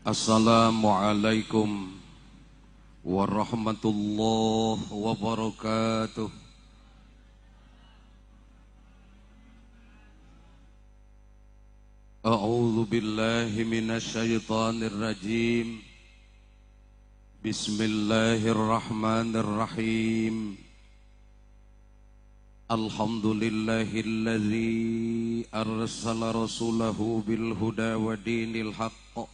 Assalamualaikum warahmatullahi wabarakatuh. A'udzu billahi minasy syaithanir rajim. Bismillahirrahmanirrahim. Alhamdulillahilladzi arsala rasulahu bil huda wa dinil haqq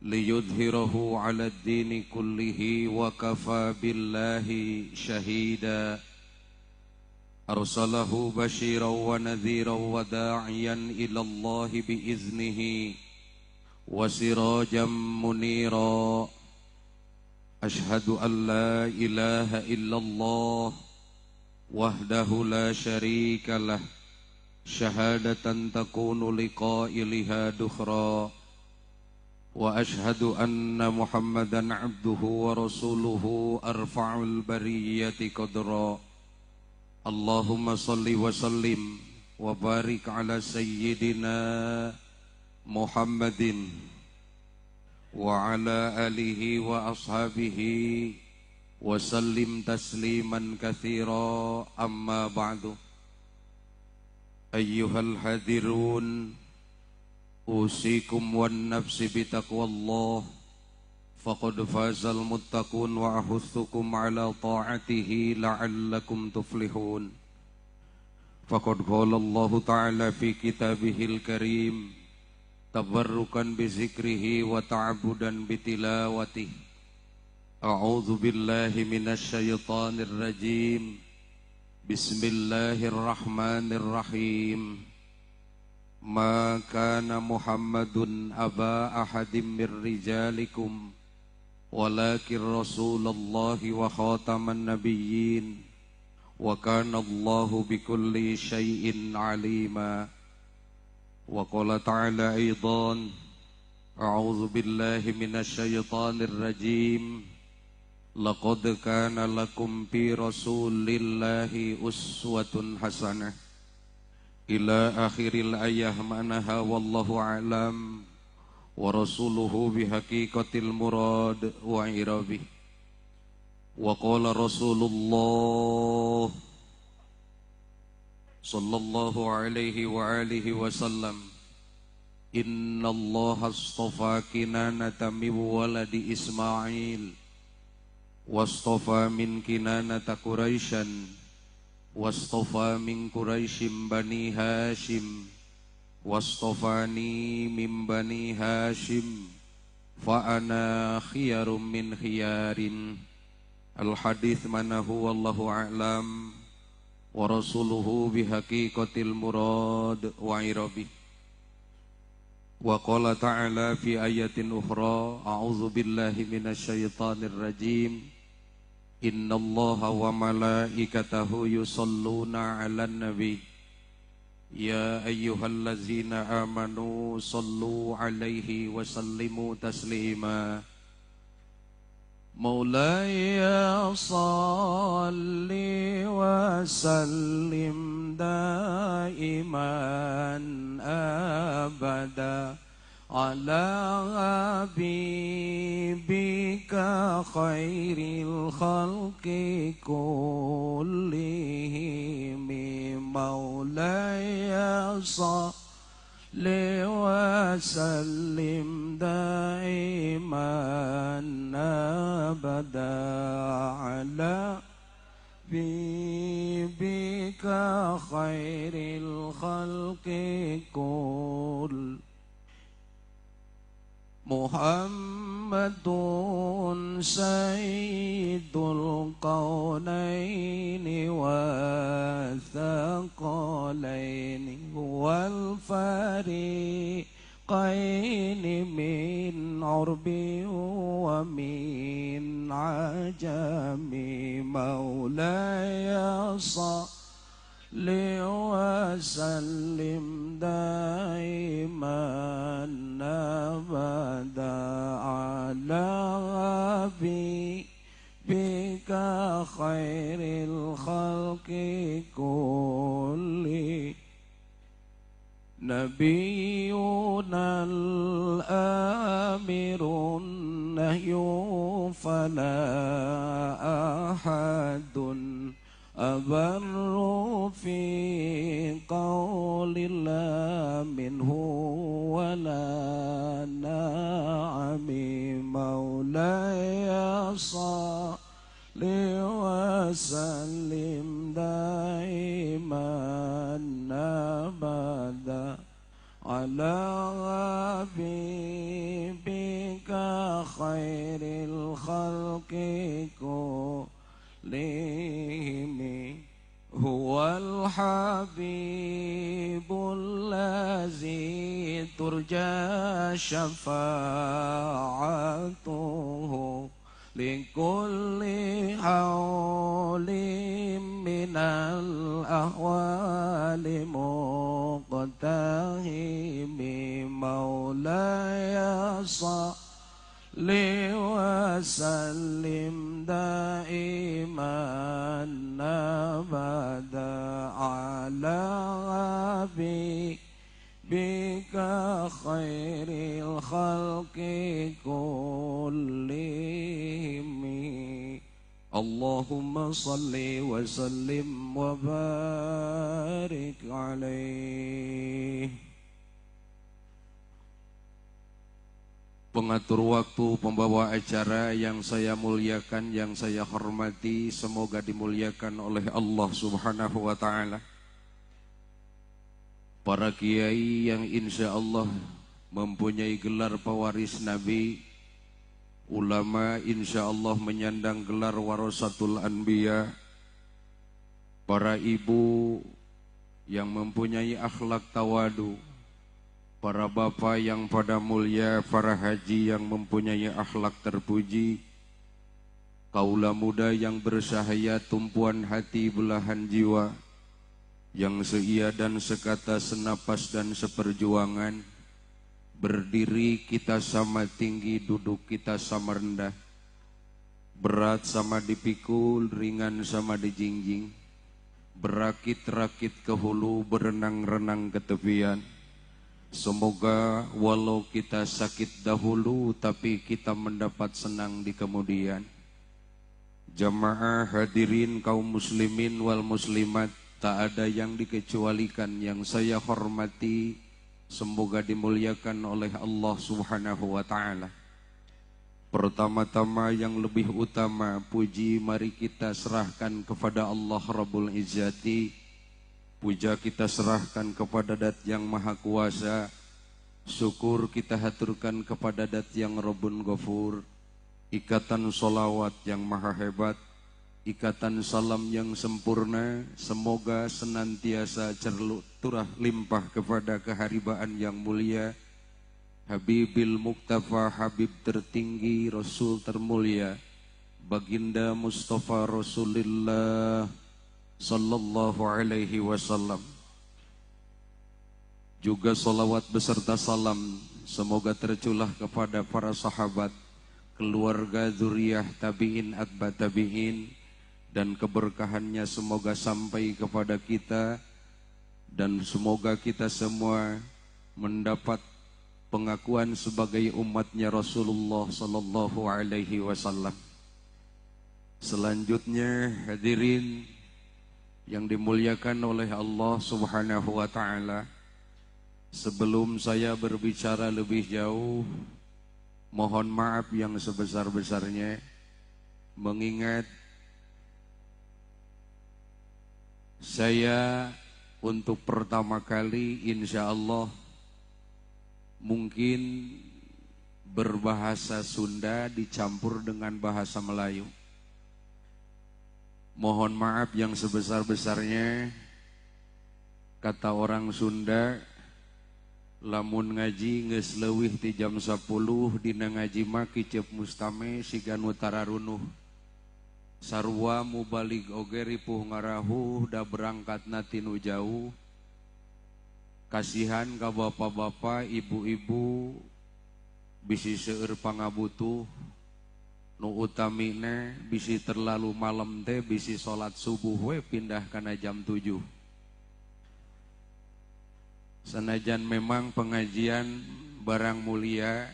liyudhhirahu 'ala ad-dini kullihi wa kafa billahi shahida. Arsalahu basyiran wa nadhiran wa da'iyan ila Allah biiznihi wa sirajan munira. Ashhadu an la ilaha illallah wahdahu la syarika lah, syahadatan takunu liqa'iliha dukhra. Wa ashhadu anna Muhammadan abduhu wa rasuluhu arfa'ul bariyati qadra. Allahumma salli wa sallim wa barik ala sayyidina Muhammadin wa ala alihi wa ashabihi wa sallim tasliman katsira. Amma ba'du. Ayyuhal hadirun, usikum wan nafsi bitaqwallah, faqad fazal muttaqun wa ahuthukum ala ta'atihi la'allakum tuflihun. Faqad qala Allah ta'ala fi kitabihil karim tabarrukan bi zikrihi wa ta'abudan bi tilawatihi. A'udzu billahi minasy syaithanir rajim. Bismillahirrahmanirrahim. Ma kana Muhammadun aba ahadim mir rijalikum walakin Rasulullahi wa khataman nabiyyin wa kana Allahu bikulli syai'in alima. Wa qala ta'ala aidan, a'udzu billahi minasy syaithanir rajim. Laqad kana lakum fi Rasulillahi uswatun hasanah ila akhiril ayah ma'naha wallahu a'lam wa rasuluhu bihaqiqatil murad wa irabih. Wa qala Rasulullah sallallahu alaihi wa alihi wasallam, inna Allah astafa Kinanata min waladi Ismail wastafa min Kinanata Quraisyan wastafa min Quraisyim Bani Hashim wastafani min Bani Hashim fa ana khiyarum min khiyarin. Al-hadith manahu wallahu a'lam wa rasuluhu bihaqiqatil murad wa irabih. Wa qala ta'ala fi ayatin ukhra, a'udzu billahi minasy syaithanir rajim. Innallaha wa malaikatahu yusalluna 'alan nabi ya ayyuhallazina amanu sallu 'alaihi wa sallimu taslima. Maulaya salli wa sallim daiman abada ala habibika khairil khalqi kullihim. Maulaya salli wa sallim daiman abada ala habibika khairil khalqi kullihim. Muhammadun sayyidul qawnaini wa thaqalaini wal fariqaini min urbi wa min ajami. Maulaya salli wa sallim daiman abada ala habibika khairil khalqi kulli. Nabiyuna al الأوامر النهي فلا أحد أبر في قول الله منه ولا نعم مولاي صل وسلم دائما أبدا على حبيبك خير الخلق كلهم هو الحبيب الذي ترجى شفاعته لكل حول من الأحوال مقتهم مولاي صل وسلم دائما أبدا على حبيبك خير الخلق كلهم اللهم صل وسلم وبارك عليه. Pengatur waktu, pembawa acara yang saya muliakan, yang saya hormati, semoga dimuliakan oleh Allah Subhanahu wa Ta'ala. Para kiai yang insya Allah mempunyai gelar pewaris Nabi, ulama insya Allah menyandang gelar warasatul anbiya, para ibu yang mempunyai akhlak tawadu, para bapak yang pada mulia, para haji yang mempunyai akhlak terpuji, kaula muda yang bersahaya, tumpuan hati, belahan jiwa, yang seia dan sekata, senapas dan seperjuangan, berdiri kita sama tinggi, duduk kita sama rendah, berat sama dipikul, ringan sama dijingjing, berakit-rakit ke hulu, berenang-renang ke tepian. Semoga walau kita sakit dahulu, tapi kita mendapat senang di kemudian. Jamaah hadirin kaum muslimin wal muslimat, tak ada yang dikecualikan yang saya hormati, semoga dimuliakan oleh Allah Subhanahu wa Ta'ala. Pertama-tama yang lebih utama, puji mari kita serahkan kepada Allah Rabbul Izzati. Puja kita serahkan kepada Dat yang Maha Kuasa. Syukur kita haturkan kepada Dat yang Rabbun Ghafur. Ikatan solawat yang maha hebat, ikatan salam yang sempurna, semoga senantiasa turah limpah kepada keharibaan yang mulia, Habibil Muktafa, Habib tertinggi, Rasul termulia, Baginda Mustafa Rasulullah Sallallahu alaihi wasallam. Juga salawat beserta salam semoga terculah kepada para sahabat, keluarga, zuriyah, tabi'in, atba tabi'in, dan keberkahannya semoga sampai kepada kita, dan semoga kita semua mendapat pengakuan sebagai umatnya Rasulullah Sallallahu alaihi wasallam. Selanjutnya hadirin yang dimuliakan oleh Allah Subhanahu wa Ta'ala, sebelum saya berbicara lebih jauh, mohon maaf yang sebesar-besarnya, mengingat saya untuk pertama kali insya Allah mungkin berbahasa Sunda dicampur dengan bahasa Melayu. Mohon maaf yang sebesar-besarnya. Kata orang Sunda, lamun ngaji geus leuwih ti jam 10 dina ngaji mah kicep mustame sigan utara runuh. Sarua mubalik oge ripuh ngarahuh da berangkatna tinu jauh. Kasihan ka bapak-bapak, ibu-ibu bisi seueur pangabutuh. Nu utamina bisi terlalu malam teh bisi salat subuh we pindah kana jam 7. Sanajan memang pengajian barang mulia,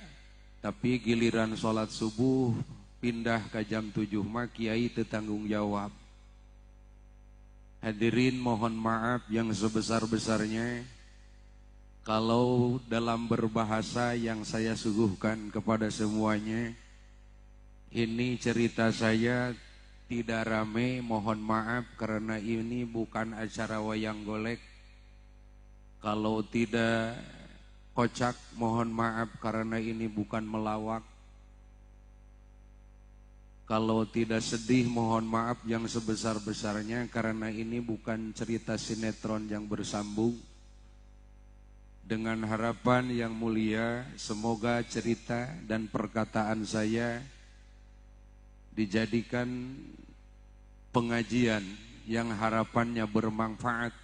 Tapi giliran sholat subuh pindah ke jam 7 mah kiai tetanggung jawab. Hadirin mohon maaf yang sebesar-besarnya kalau dalam berbahasa yang saya suguhkan kepada semuanya. Ini cerita saya tidak rame, mohon maaf karena ini bukan acara wayang golek. Kalau tidak kocak mohon maaf karena ini bukan melawak. Kalau tidak sedih mohon maaf yang sebesar-besarnya karena ini bukan cerita sinetron yang bersambung. Dengan harapan yang mulia, semoga cerita dan perkataan saya dijadikan pengajian yang harapannya bermanfaat.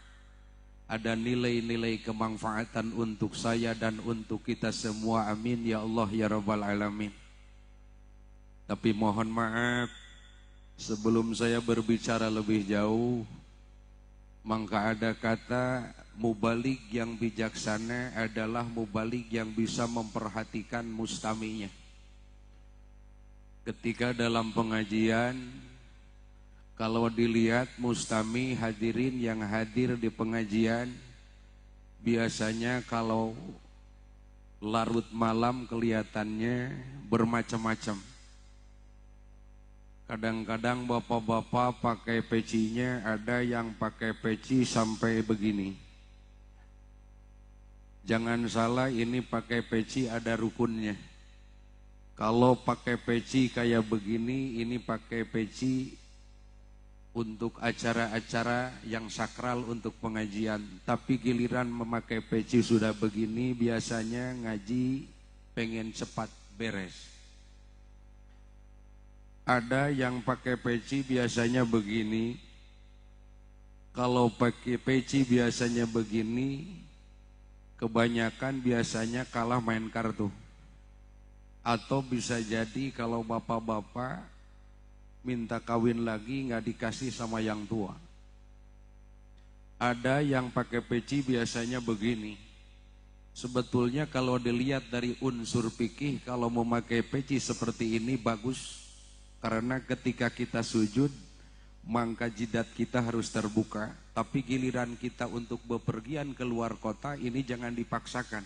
Ada nilai-nilai kemanfaatan untuk saya dan untuk kita semua. Amin ya Allah ya Rabbal Alamin. Tapi mohon maaf, sebelum saya berbicara lebih jauh, maka ada kata mubalik yang bijaksana adalah mubalik yang bisa memperhatikan mustaminya. Ketika dalam pengajian, kalau dilihat mustami hadirin yang hadir di pengajian, biasanya kalau larut malam kelihatannya bermacam-macam. Kadang-kadang bapak-bapak pakai pecinya, ada yang pakai peci sampai begini. Jangan salah, ini pakai peci ada rukunnya. Kalau pakai peci kayak begini, ini pakai peci untuk acara-acara yang sakral untuk pengajian. Tapi giliran memakai peci sudah begini, biasanya ngaji pengen cepat beres. Ada yang pakai peci biasanya begini. Kalau pakai peci biasanya begini, kebanyakan biasanya kalah main kartu. Atau bisa jadi kalau bapak-bapak minta kawin lagi nggak dikasih sama yang tua. Ada yang pakai peci biasanya begini. Sebetulnya kalau dilihat dari unsur fikih, kalau memakai peci seperti ini bagus. Karena ketika kita sujud, maka jidat kita harus terbuka. Tapi giliran kita untuk bepergian keluar kota, ini jangan dipaksakan.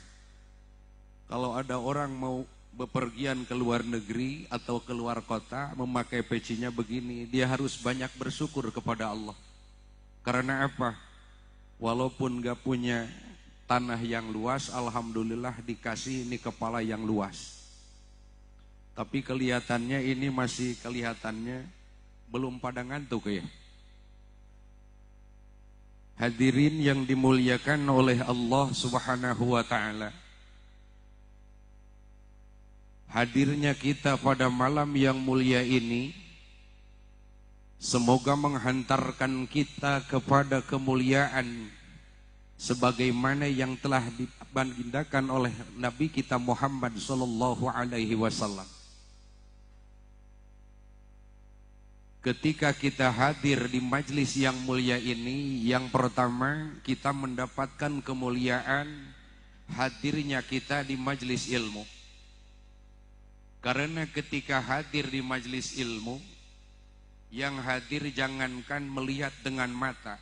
Kalau ada orang mau bepergian ke luar negeri atau keluar kota, memakai pecinya begini, dia harus banyak bersyukur kepada Allah. Karena apa? Walaupun gak punya tanah yang luas, alhamdulillah dikasih ini kepala yang luas. Tapi kelihatannya ini masih kelihatannya belum pada ngantuk ya. Hadirin yang dimuliakan oleh Allah Subhanahu wa taala. Hadirnya kita pada malam yang mulia ini semoga menghantarkan kita kepada kemuliaan sebagaimana yang telah dibagindakan oleh Nabi kita Muhammad sallallahu alaihi wasallam. Ketika kita hadir di majlis yang mulia ini, yang pertama kita mendapatkan kemuliaan hadirnya kita di majlis ilmu. Karena ketika hadir di majlis ilmu, yang hadir jangankan melihat dengan mata,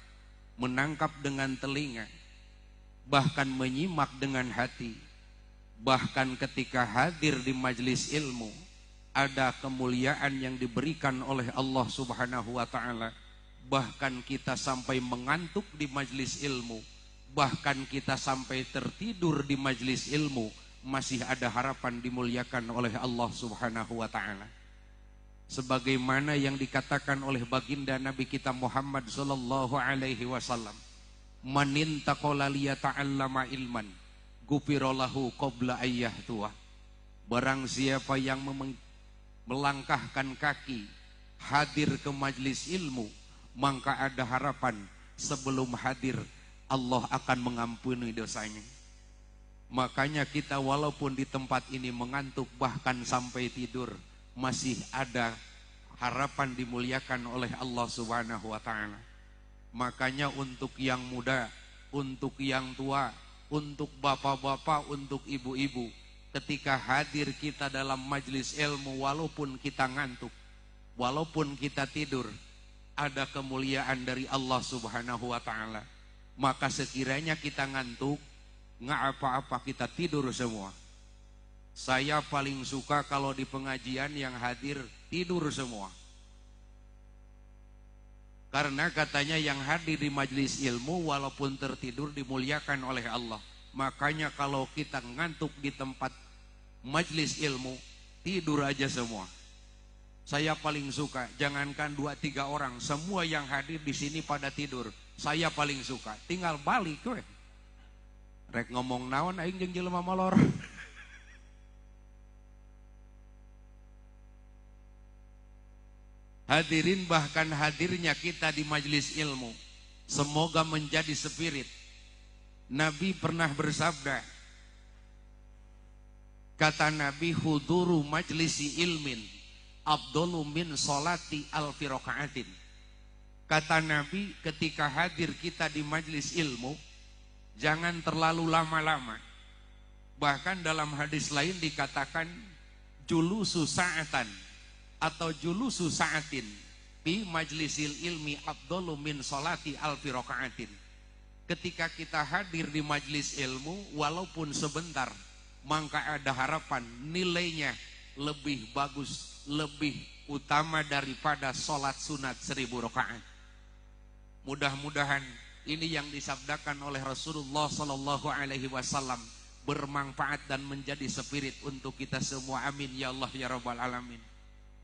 menangkap dengan telinga, bahkan menyimak dengan hati. Bahkan ketika hadir di majlis ilmu, ada kemuliaan yang diberikan oleh Allah Subhanahu wa taala. Bahkan kita sampai mengantuk di majlis ilmu, bahkan kita sampai tertidur di majlis ilmu, masih ada harapan dimuliakan oleh Allah Subhanahu wa taala. Sebagaimana yang dikatakan oleh baginda Nabi kita Muhammad sallallahu alaihi wasallam, "Man intaqala liyata'allama ilman, ghufira lahu qabla ayyahtuwa." Barang siapa yang melangkahkan kaki hadir ke majlis ilmu, maka ada harapan sebelum hadir Allah akan mengampuni dosanya. Makanya kita walaupun di tempat ini mengantuk bahkan sampai tidur, masih ada harapan dimuliakan oleh Allah Subhanahu wa taala. Makanya untuk yang muda, untuk yang tua, untuk bapak-bapak, untuk ibu-ibu, ketika hadir kita dalam majelis ilmu, walaupun kita ngantuk, walaupun kita tidur, ada kemuliaan dari Allah Subhanahu wa ta'ala. Maka sekiranya kita ngantuk, nggak apa-apa, kita tidur semua. Saya paling suka kalau di pengajian yang hadir tidur semua. Karena katanya yang hadir di majelis ilmu walaupun tertidur dimuliakan oleh Allah. Makanya kalau kita ngantuk di tempat majelis ilmu, tidur aja semua. Saya paling suka, jangankan 2-3 orang, semua yang hadir di sini pada tidur. Saya paling suka, tinggal balik we. Rek ngomong naon aing jeung jelema molor. Hadirin, bahkan hadirnya kita di majelis ilmu semoga menjadi spirit. Nabi pernah bersabda, kata Nabi, huduru majlisi ilmin afdalu min sholati alfi rakaatin. Kata Nabi, ketika hadir kita di majelis ilmu, jangan terlalu lama-lama. Bahkan dalam hadis lain dikatakan julusu sa'atan atau julusu sa'atin fi majlisil ilmi afdalu min sholati alfi rakaatin. Ketika kita hadir di majelis ilmu walaupun sebentar, maka ada harapan nilainya lebih bagus, lebih utama daripada sholat sunat 1000 rakaat. Mudah-mudahan ini yang disabdakan oleh Rasulullah Sallallahu Alaihi Wasallam bermanfaat dan menjadi spirit untuk kita semua. Amin ya Allah ya Rabbal Alamin.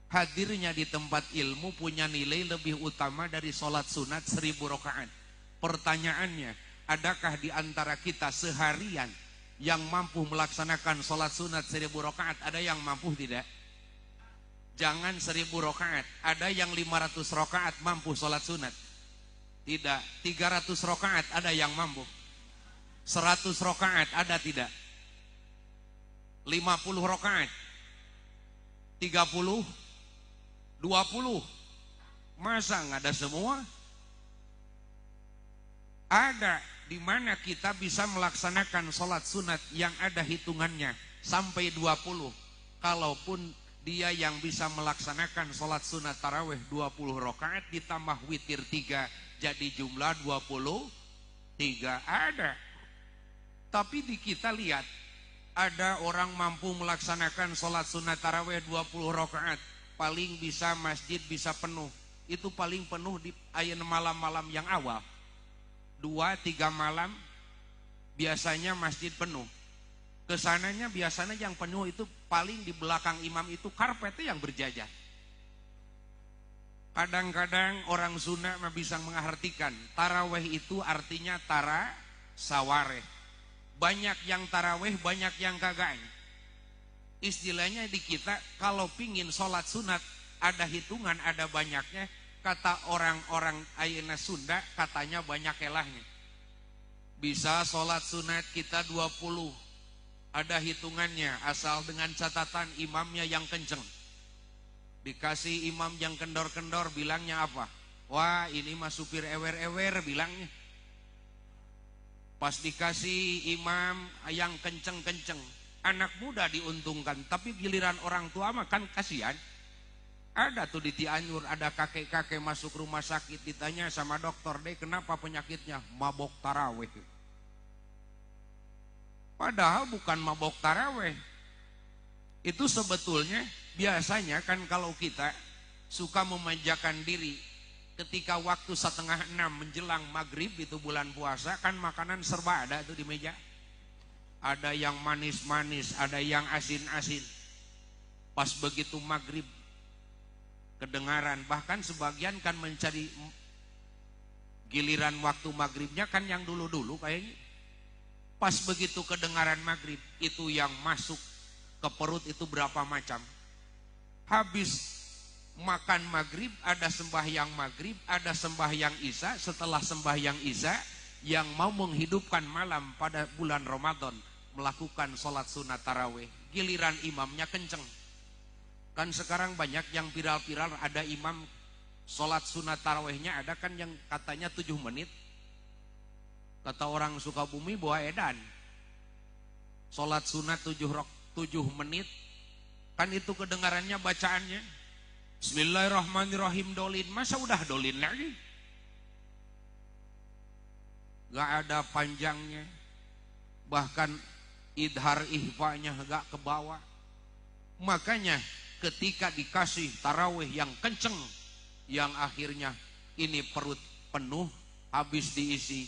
Hadirnya di tempat ilmu punya nilai lebih utama dari sholat sunat 1000 rakaat. Pertanyaannya, adakah di antara kita seharian yang mampu melaksanakan sholat sunat 1000 rakaat? Ada yang mampu tidak? Jangan 1000 rakaat, ada yang 500 rakaat mampu sholat sunat? Tidak. 300 rakaat ada yang mampu? 100 rakaat ada tidak? 50 rakaat? 30? 20? Masa nggak ada semua? Ada di mana kita bisa melaksanakan sholat sunat yang ada hitungannya sampai 20. Kalaupun dia yang bisa melaksanakan sholat sunat tarawih 20 rakaat ditambah witir 3 jadi jumlah 23 ada. Tapi di kita lihat ada orang mampu melaksanakan sholat sunat tarawih 20 rakaat, paling bisa masjid bisa penuh. Itu paling penuh di malam-malam yang awal. 2-3 malam biasanya masjid penuh. Kesananya biasanya yang penuh itu paling di belakang imam itu karpetnya yang berjajar. Kadang-kadang orang Sunda bisa mengartikan taraweh itu artinya tara sawareh. Banyak yang taraweh, banyak yang kagak. Istilahnya di kita kalau pingin sholat sunat ada hitungan, ada banyaknya. Kata orang-orang ayeuna Sunda katanya banyak elahnya. Bisa sholat sunat kita 20, ada hitungannya asal dengan catatan imamnya yang kenceng. Dikasih imam yang kendor-kendor bilangnya apa? Wah ini mah supir ewer-ewer bilangnya. Pas dikasih imam yang kenceng-kenceng, anak muda diuntungkan, tapi giliran orang tua mah kan kasihan. Ada tuh di Cianjur, ada kakek-kakek masuk rumah sakit, ditanya sama dokter, deh kenapa penyakitnya? Mabok taraweh. Padahal bukan mabok taraweh. Itu sebetulnya biasanya kan kalau kita suka memanjakan diri ketika waktu 5:30 menjelang maghrib itu bulan puasa, kan makanan serba ada tuh di meja. Ada yang manis-manis, ada yang asin-asin. Pas begitu maghrib kedengaran, bahkan sebagian kan mencari giliran waktu maghribnya kan yang dulu-dulu kayaknya. Pas begitu kedengaran maghrib, itu yang masuk ke perut itu berapa macam. Habis makan maghrib, ada sembahyang maghrib, ada sembahyang isya. Setelah sembahyang isya, yang mau menghidupkan malam pada bulan Ramadan melakukan sholat sunat taraweh, giliran imamnya kenceng. Kan sekarang banyak yang viral-viral, ada imam sholat sunat tarawehnya ada kan yang katanya 7 menit. Kata orang Sukabumi bawa edan, sholat sunat 7 menit, kan itu kedengarannya bacaannya Bismillahirrahmanirrahim dolin, masa udah dolin lagi? Gak ada panjangnya, bahkan idhar ihfanya gak ke bawah. Makanya ketika dikasih tarawih yang kenceng, yang akhirnya ini perut penuh, habis diisi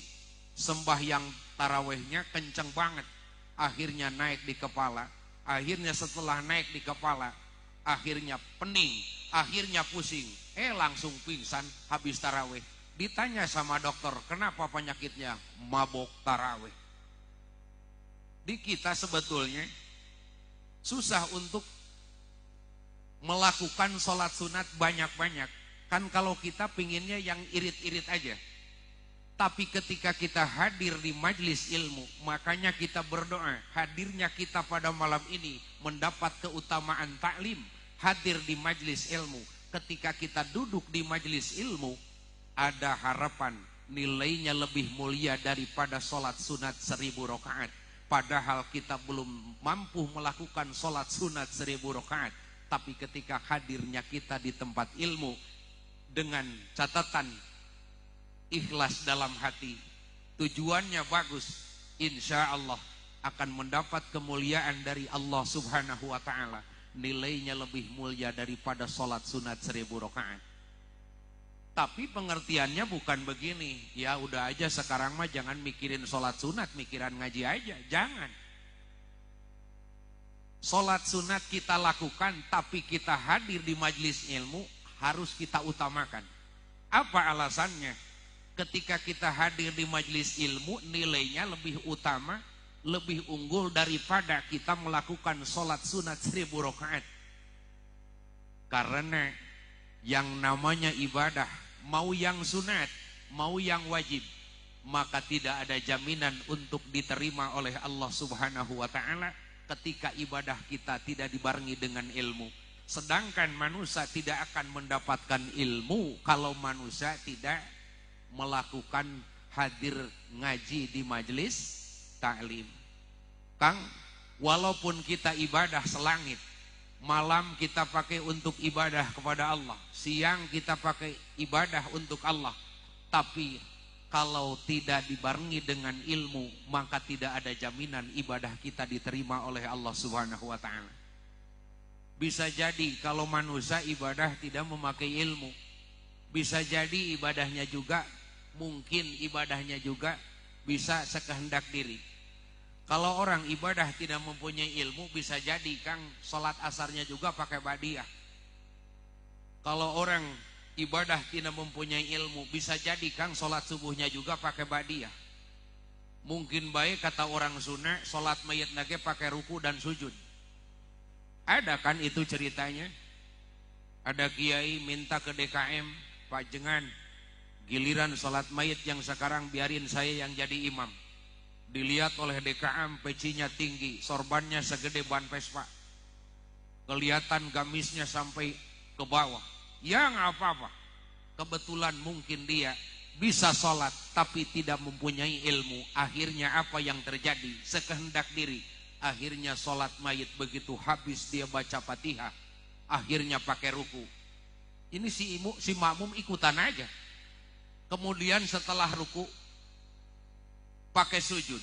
sembahyang tarawihnya kenceng banget, akhirnya naik di kepala. Akhirnya setelah naik di kepala, akhirnya pening, akhirnya pusing, langsung pingsan habis tarawih. Ditanya sama dokter, kenapa penyakitnya? Mabok tarawih. Di kita sebetulnya susah untuk melakukan sholat sunat banyak-banyak. Kan kalau kita pinginnya yang irit-irit aja. Tapi ketika kita hadir di majlis ilmu, makanya kita berdoa, hadirnya kita pada malam ini mendapat keutamaan taklim, hadir di majlis ilmu. Ketika kita duduk di majlis ilmu, ada harapan nilainya lebih mulia daripada sholat sunat 1000 rakaat. Padahal kita belum mampu melakukan sholat sunat 1000 rakaat. Tapi ketika hadirnya kita di tempat ilmu, dengan catatan ikhlas dalam hati, tujuannya bagus, insya Allah akan mendapat kemuliaan dari Allah subhanahu wa ta'ala. Nilainya lebih mulia daripada sholat sunat 1000 rakaat. Tapi pengertiannya bukan begini, ya udah aja sekarang mah jangan mikirin sholat sunat, mikiran ngaji aja, jangan. Sholat sunat kita lakukan, tapi kita hadir di majlis ilmu harus kita utamakan. Apa alasannya? Ketika kita hadir di majlis ilmu, nilainya lebih utama, lebih unggul daripada kita melakukan sholat sunat 1000 rakaat. Karena yang namanya ibadah, mau yang sunat, mau yang wajib, maka tidak ada jaminan untuk diterima oleh Allah subhanahu wa ta'ala ketika ibadah kita tidak dibarengi dengan ilmu. Sedangkan manusia tidak akan mendapatkan ilmu kalau manusia tidak melakukan hadir ngaji di majlis taklim. Kang, walaupun kita ibadah selangit, malam kita pakai untuk ibadah kepada Allah, siang kita pakai ibadah untuk Allah, tapi kalau tidak dibarengi dengan ilmu, maka tidak ada jaminan ibadah kita diterima oleh Allah subhanahu wa ta'ala. Bisa jadi kalau manusia ibadah tidak memakai ilmu, bisa jadi ibadahnya juga, mungkin ibadahnya juga bisa sekehendak diri. Kalau orang ibadah tidak mempunyai ilmu, bisa jadi Kang sholat asarnya juga pakai badiah. Kalau orang ibadah tidak mempunyai ilmu, bisa jadi Kang sholat subuhnya juga pakai badiah. Mungkin baik kata orang sunnah, sholat mayit nage pakai ruku dan sujud. Ada kan itu ceritanya? Ada kiai minta ke DKM, Pak Jengan, giliran sholat mayit yang sekarang biarin saya yang jadi imam. Dilihat oleh DKM, pecinya tinggi, sorbannya segede ban Vespa, kelihatan gamisnya sampai ke bawah. Ya nggak apa-apa, kebetulan mungkin dia bisa sholat tapi tidak mempunyai ilmu. Akhirnya apa yang terjadi? Sekehendak diri. Akhirnya sholat mayit begitu habis dia baca Fatihah, akhirnya pakai ruku. Ini si makmum ikutan aja. Kemudian setelah ruku pakai sujud.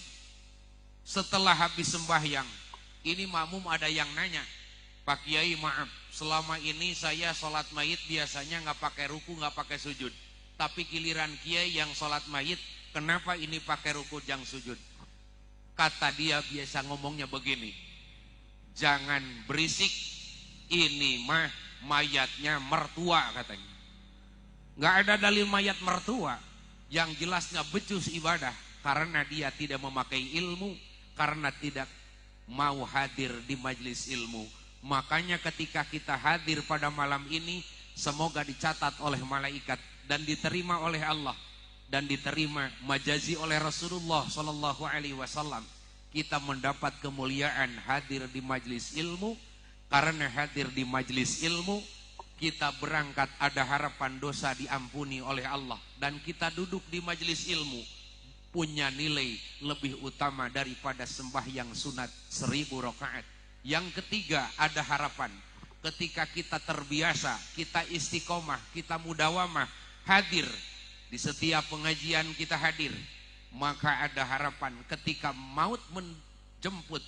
Setelah habis sembahyang, ini makmum ada yang nanya, Pak Kiai maaf, selama ini saya sholat mayit biasanya nggak pakai ruku, nggak pakai sujud. Tapi giliran Kiai yang sholat mayit, kenapa ini pakai ruku dan sujud? Kata dia biasa ngomongnya begini, jangan berisik, ini mah mayatnya mertua katanya. Nggak ada dalil mayat mertua, yang jelasnya becus ibadah. Karena dia tidak memakai ilmu, karena tidak mau hadir di majlis ilmu. Makanya ketika kita hadir pada malam ini, semoga dicatat oleh malaikat dan diterima oleh Allah dan diterima majazi oleh Rasulullah Sallallahu Alaihi Wasallam. Kita mendapat kemuliaan hadir di majlis ilmu. Karena hadir di majlis ilmu, kita berangkat ada harapan dosa diampuni oleh Allah, dan kita duduk di majlis ilmu punya nilai lebih utama daripada sembahyang sunat 1000 rakaat. Yang ketiga, ada harapan. Ketika kita terbiasa, kita istiqomah, kita mudawamah, hadir di setiap pengajian kita hadir, maka ada harapan ketika maut menjemput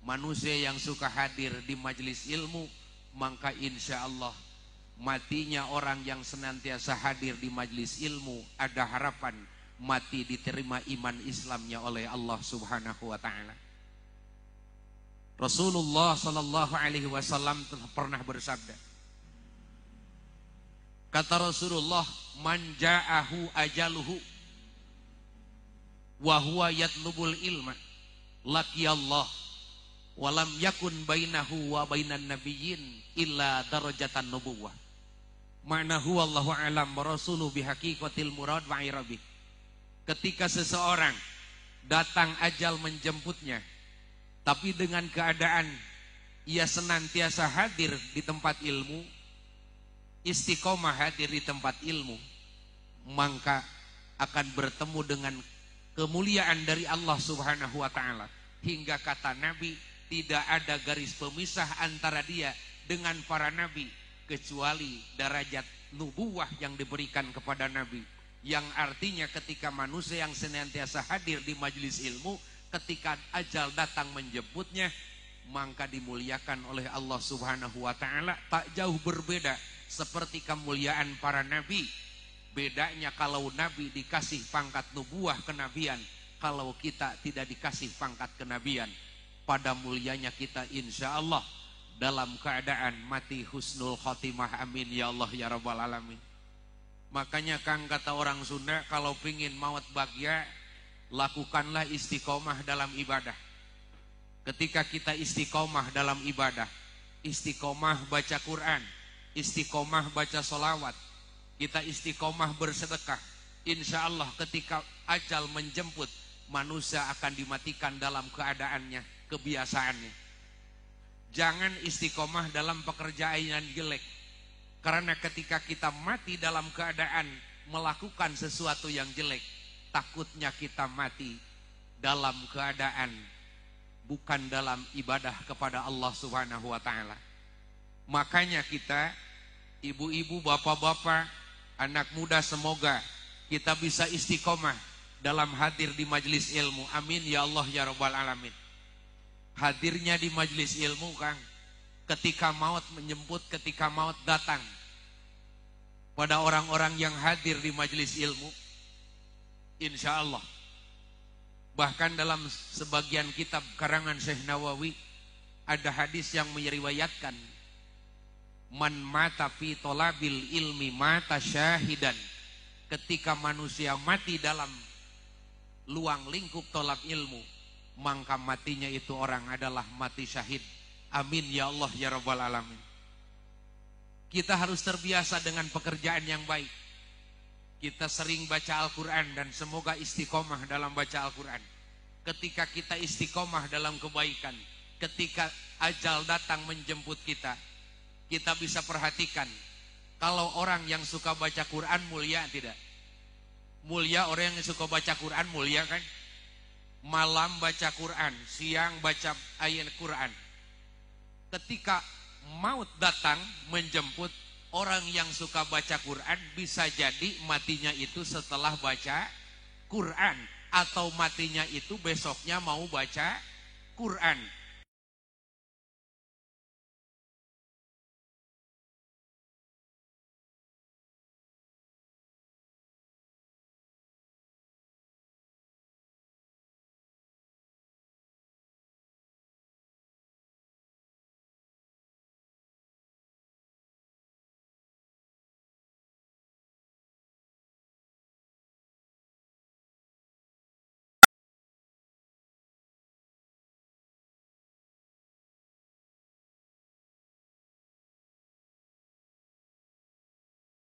manusia yang suka hadir di majelis ilmu, maka insya Allah matinya orang yang senantiasa hadir di majelis ilmu, ada harapan mati diterima iman Islamnya oleh Allah Subhanahu wa ta'ala. Rasulullah sallallahu alaihi wasallam pernah bersabda, kata Rasulullah, man ja'ahu ajaluhu wa huwa yatlubul ilma laqiyallah wa lam yakun bainahu wa bainan nabiyyin illa darajatan nubuwah. Ma'nahu wallahu alam wa rasuluhu bihaqiqatil murad wa irabi. Ketika seseorang datang ajal menjemputnya, tapi dengan keadaan ia senantiasa hadir di tempat ilmu, istiqomah hadir di tempat ilmu, maka akan bertemu dengan kemuliaan dari Allah Subhanahu wa ta'ala. Hingga kata Nabi, tidak ada garis pemisah antara dia dengan para nabi kecuali derajat nubuwah yang diberikan kepada nabi. Yang artinya ketika manusia yang senantiasa hadir di majelis ilmu, ketika ajal datang menjemputnya, maka dimuliakan oleh Allah Subhanahu wa ta'ala. Tak jauh berbeda seperti kemuliaan para nabi. Bedanya kalau nabi dikasih pangkat nubuah kenabian, kalau kita tidak dikasih pangkat kenabian. Pada mulianya kita insya Allah dalam keadaan mati husnul khotimah, amin ya Allah ya rabbal alamin. Makanya Kang, kata orang Sunda, kalau pingin maut bahagia, lakukanlah istiqomah dalam ibadah. Ketika kita istiqomah dalam ibadah, istiqomah baca Quran, istiqomah baca solawat, kita istiqomah bersedekah, insya Allah ketika ajal menjemput, manusia akan dimatikan dalam keadaannya, kebiasaannya. Jangan istiqomah dalam pekerjaan yang jelek. Karena ketika kita mati dalam keadaan melakukan sesuatu yang jelek, takutnya kita mati dalam keadaan bukan dalam ibadah kepada Allah Subhanahu wa ta'ala. Makanya kita, ibu-ibu, bapak-bapak, anak muda, semoga kita bisa istiqomah dalam hadir di majelis ilmu. Amin ya Allah ya rabbal alamin. Hadirnya di majelis ilmu, Kang, ketika maut menjemput, ketika maut datang pada orang-orang yang hadir di majelis ilmu, insya Allah. Bahkan dalam sebagian kitab karangan Syekh Nawawi ada hadis yang meriwayatkan, man mata fi tolabil ilmi mata syahidan. Ketika manusia mati dalam luang lingkup tolab ilmu, maka matinya itu orang adalah mati syahid. Amin ya Allah ya rabbal alamin. Kita harus terbiasa dengan pekerjaan yang baik. Kita sering baca Al-Quran dan semoga istiqomah dalam baca Al-Quran. Ketika kita istiqomah dalam kebaikan, ketika ajal datang menjemput kita, kita bisa perhatikan, kalau orang yang suka baca Quran mulia tidak? Mulia, orang yang suka baca Quran mulia kan? Malam baca Quran, siang baca ayat Quran. Ketika maut datang menjemput, orang yang suka baca Quran bisa jadi matinya itu setelah baca Quran, atau matinya itu besoknya mau baca Quran.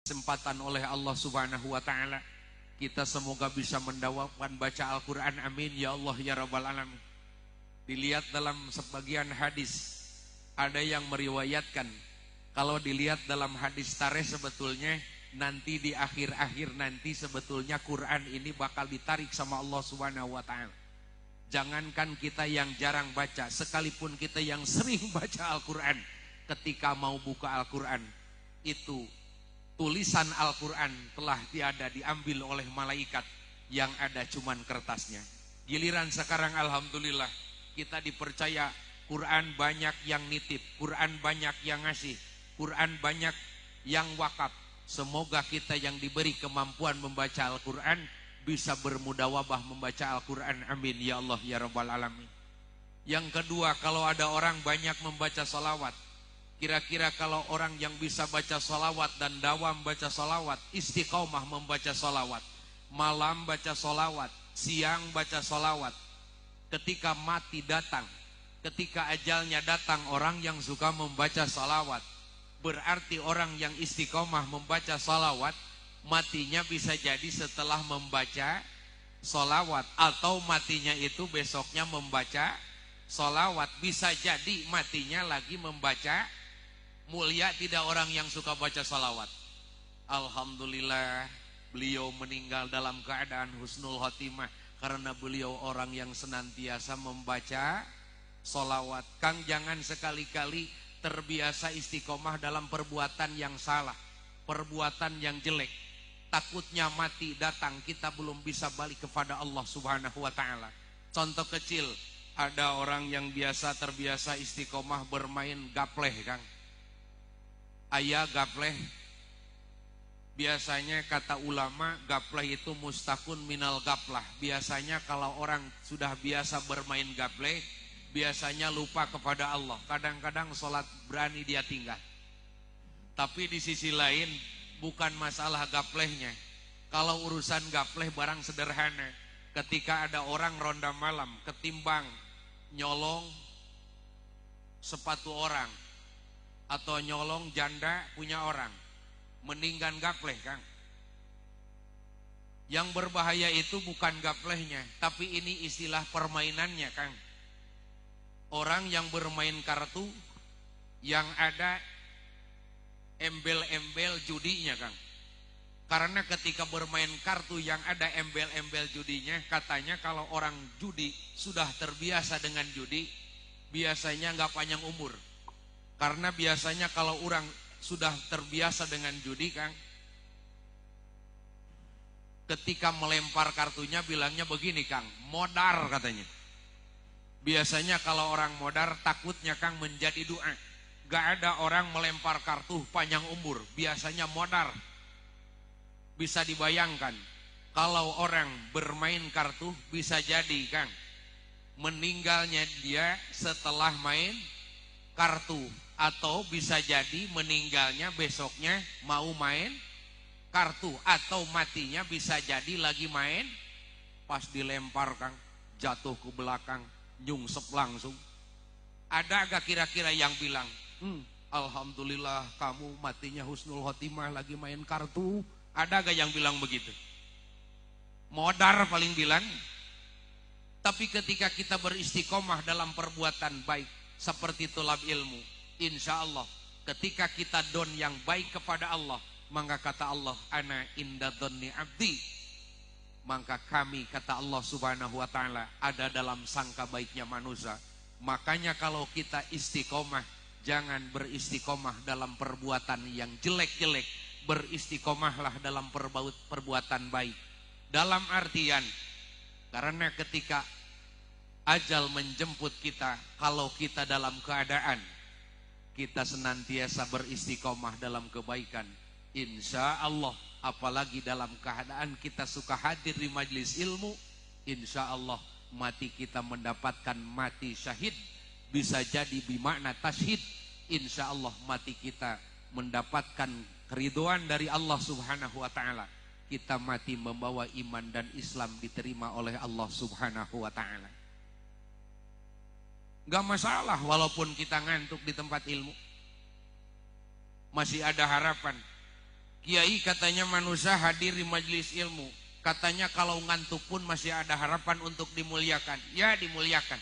Kesempatan oleh Allah Subhanahu wa ta'ala, kita semoga bisa mendawamkan baca Al-Quran, amin ya Allah ya rabbal alamin. Dilihat dalam sebagian hadis, ada yang meriwayatkan, kalau dilihat dalam hadis tarikh, sebetulnya nanti di akhir-akhir nanti sebetulnya Quran ini bakal ditarik sama Allah Subhanahu wa ta'ala. Jangankan kita yang jarang baca, sekalipun kita yang sering baca Al-Quran, ketika mau buka Al-Quran, itu tulisan Al-Quran telah tiada, diambil oleh malaikat, yang ada cuman kertasnya. Giliran sekarang alhamdulillah kita dipercaya Quran banyak yang nitip, Quran banyak yang ngasih, Quran banyak yang wakaf. Semoga kita yang diberi kemampuan membaca Al-Quran bisa bermudawabah membaca Al-Quran. Amin ya Allah ya Rabbal Alamin. Yang kedua, kalau ada orang banyak membaca salawat, kira-kira kalau orang yang bisa baca salawat dan dawam baca salawat, istiqomah membaca salawat, malam baca salawat, siang baca salawat, ketika mati datang, ketika ajalnya datang, orang yang suka membaca salawat, berarti orang yang istiqomah membaca salawat, matinya bisa jadi setelah membaca salawat, atau matinya itu besoknya membaca salawat. Bisa jadi matinya lagi membaca. Mulia tidak orang yang suka baca salawat. Alhamdulillah beliau meninggal dalam keadaan husnul khotimah, karena beliau orang yang senantiasa membaca salawat. Kang, jangan sekali-kali terbiasa istiqomah dalam perbuatan yang salah, perbuatan yang jelek. Takutnya mati datang, kita belum bisa balik kepada Allah Subhanahu wa ta'ala. Contoh kecil, ada orang yang terbiasa istiqomah bermain gapleh, Kang. Ayah gapleh, biasanya kata ulama gapleh itu mustakun minal gaplah. Biasanya kalau orang sudah biasa bermain gapleh, biasanya lupa kepada Allah. Kadang-kadang sholat berani dia tinggal. Tapi di sisi lain bukan masalah gaplehnya. Kalau urusan gapleh barang sederhana, ketika ada orang ronda malam ketimbang nyolong sepatu orang atau nyolong janda punya orang, mendingan gapleh, Kang. Yang berbahaya itu bukan gaplehnya, tapi ini istilah permainannya, Kang. Orang yang bermain kartu yang ada embel-embel judinya, Kang. Karena ketika bermain kartu yang ada embel-embel judinya, katanya kalau orang judi sudah terbiasa dengan judi, biasanya nggak panjang umur. Karena biasanya kalau orang sudah terbiasa dengan judi, Kang, ketika melempar kartunya bilangnya begini, Kang, modar katanya. Biasanya kalau orang modar takutnya, Kang, menjadi doa. Gak ada orang melempar kartu panjang umur, biasanya modar. Bisa dibayangkan, kalau orang bermain kartu bisa jadi, Kang, meninggalnya dia setelah main kartu, atau bisa jadi meninggalnya besoknya mau main kartu, atau matinya bisa jadi lagi main, pas dilempar, Kang, jatuh ke belakang, nyungsep langsung. Ada agak kira-kira yang bilang, alhamdulillah kamu matinya husnul khotimah lagi main kartu? Ada gak yang bilang begitu? Modar paling bilang. Tapi ketika kita beristiqomah dalam perbuatan baik seperti tulab ilmu, insya Allah ketika kita don yang baik kepada Allah, maka kata Allah, ana inda dhonni abdi, maka kami, kata Allah Subhanahu wa ta'ala, ada dalam sangka baiknya manusia. Makanya kalau kita istiqomah, jangan beristiqomah dalam perbuatan yang jelek-jelek, beristiqomahlah dalam perbuatan baik. Dalam artian, karena ketika ajal menjemput kita, kalau kita dalam keadaan kita senantiasa beristiqomah dalam kebaikan, insya Allah, apalagi dalam keadaan kita suka hadir di majelis ilmu, insya Allah mati kita mendapatkan mati syahid. Bisa jadi bimakna tasyhid, insya Allah mati kita mendapatkan keridhaan dari Allah Subhanahu wa ta'ala. Kita mati membawa iman dan Islam diterima oleh Allah Subhanahu wa ta'ala. Gak masalah walaupun kita ngantuk di tempat ilmu, masih ada harapan. Kiai katanya manusia hadir di majelis ilmu, katanya kalau ngantuk pun masih ada harapan untuk dimuliakan. Ya, dimuliakan.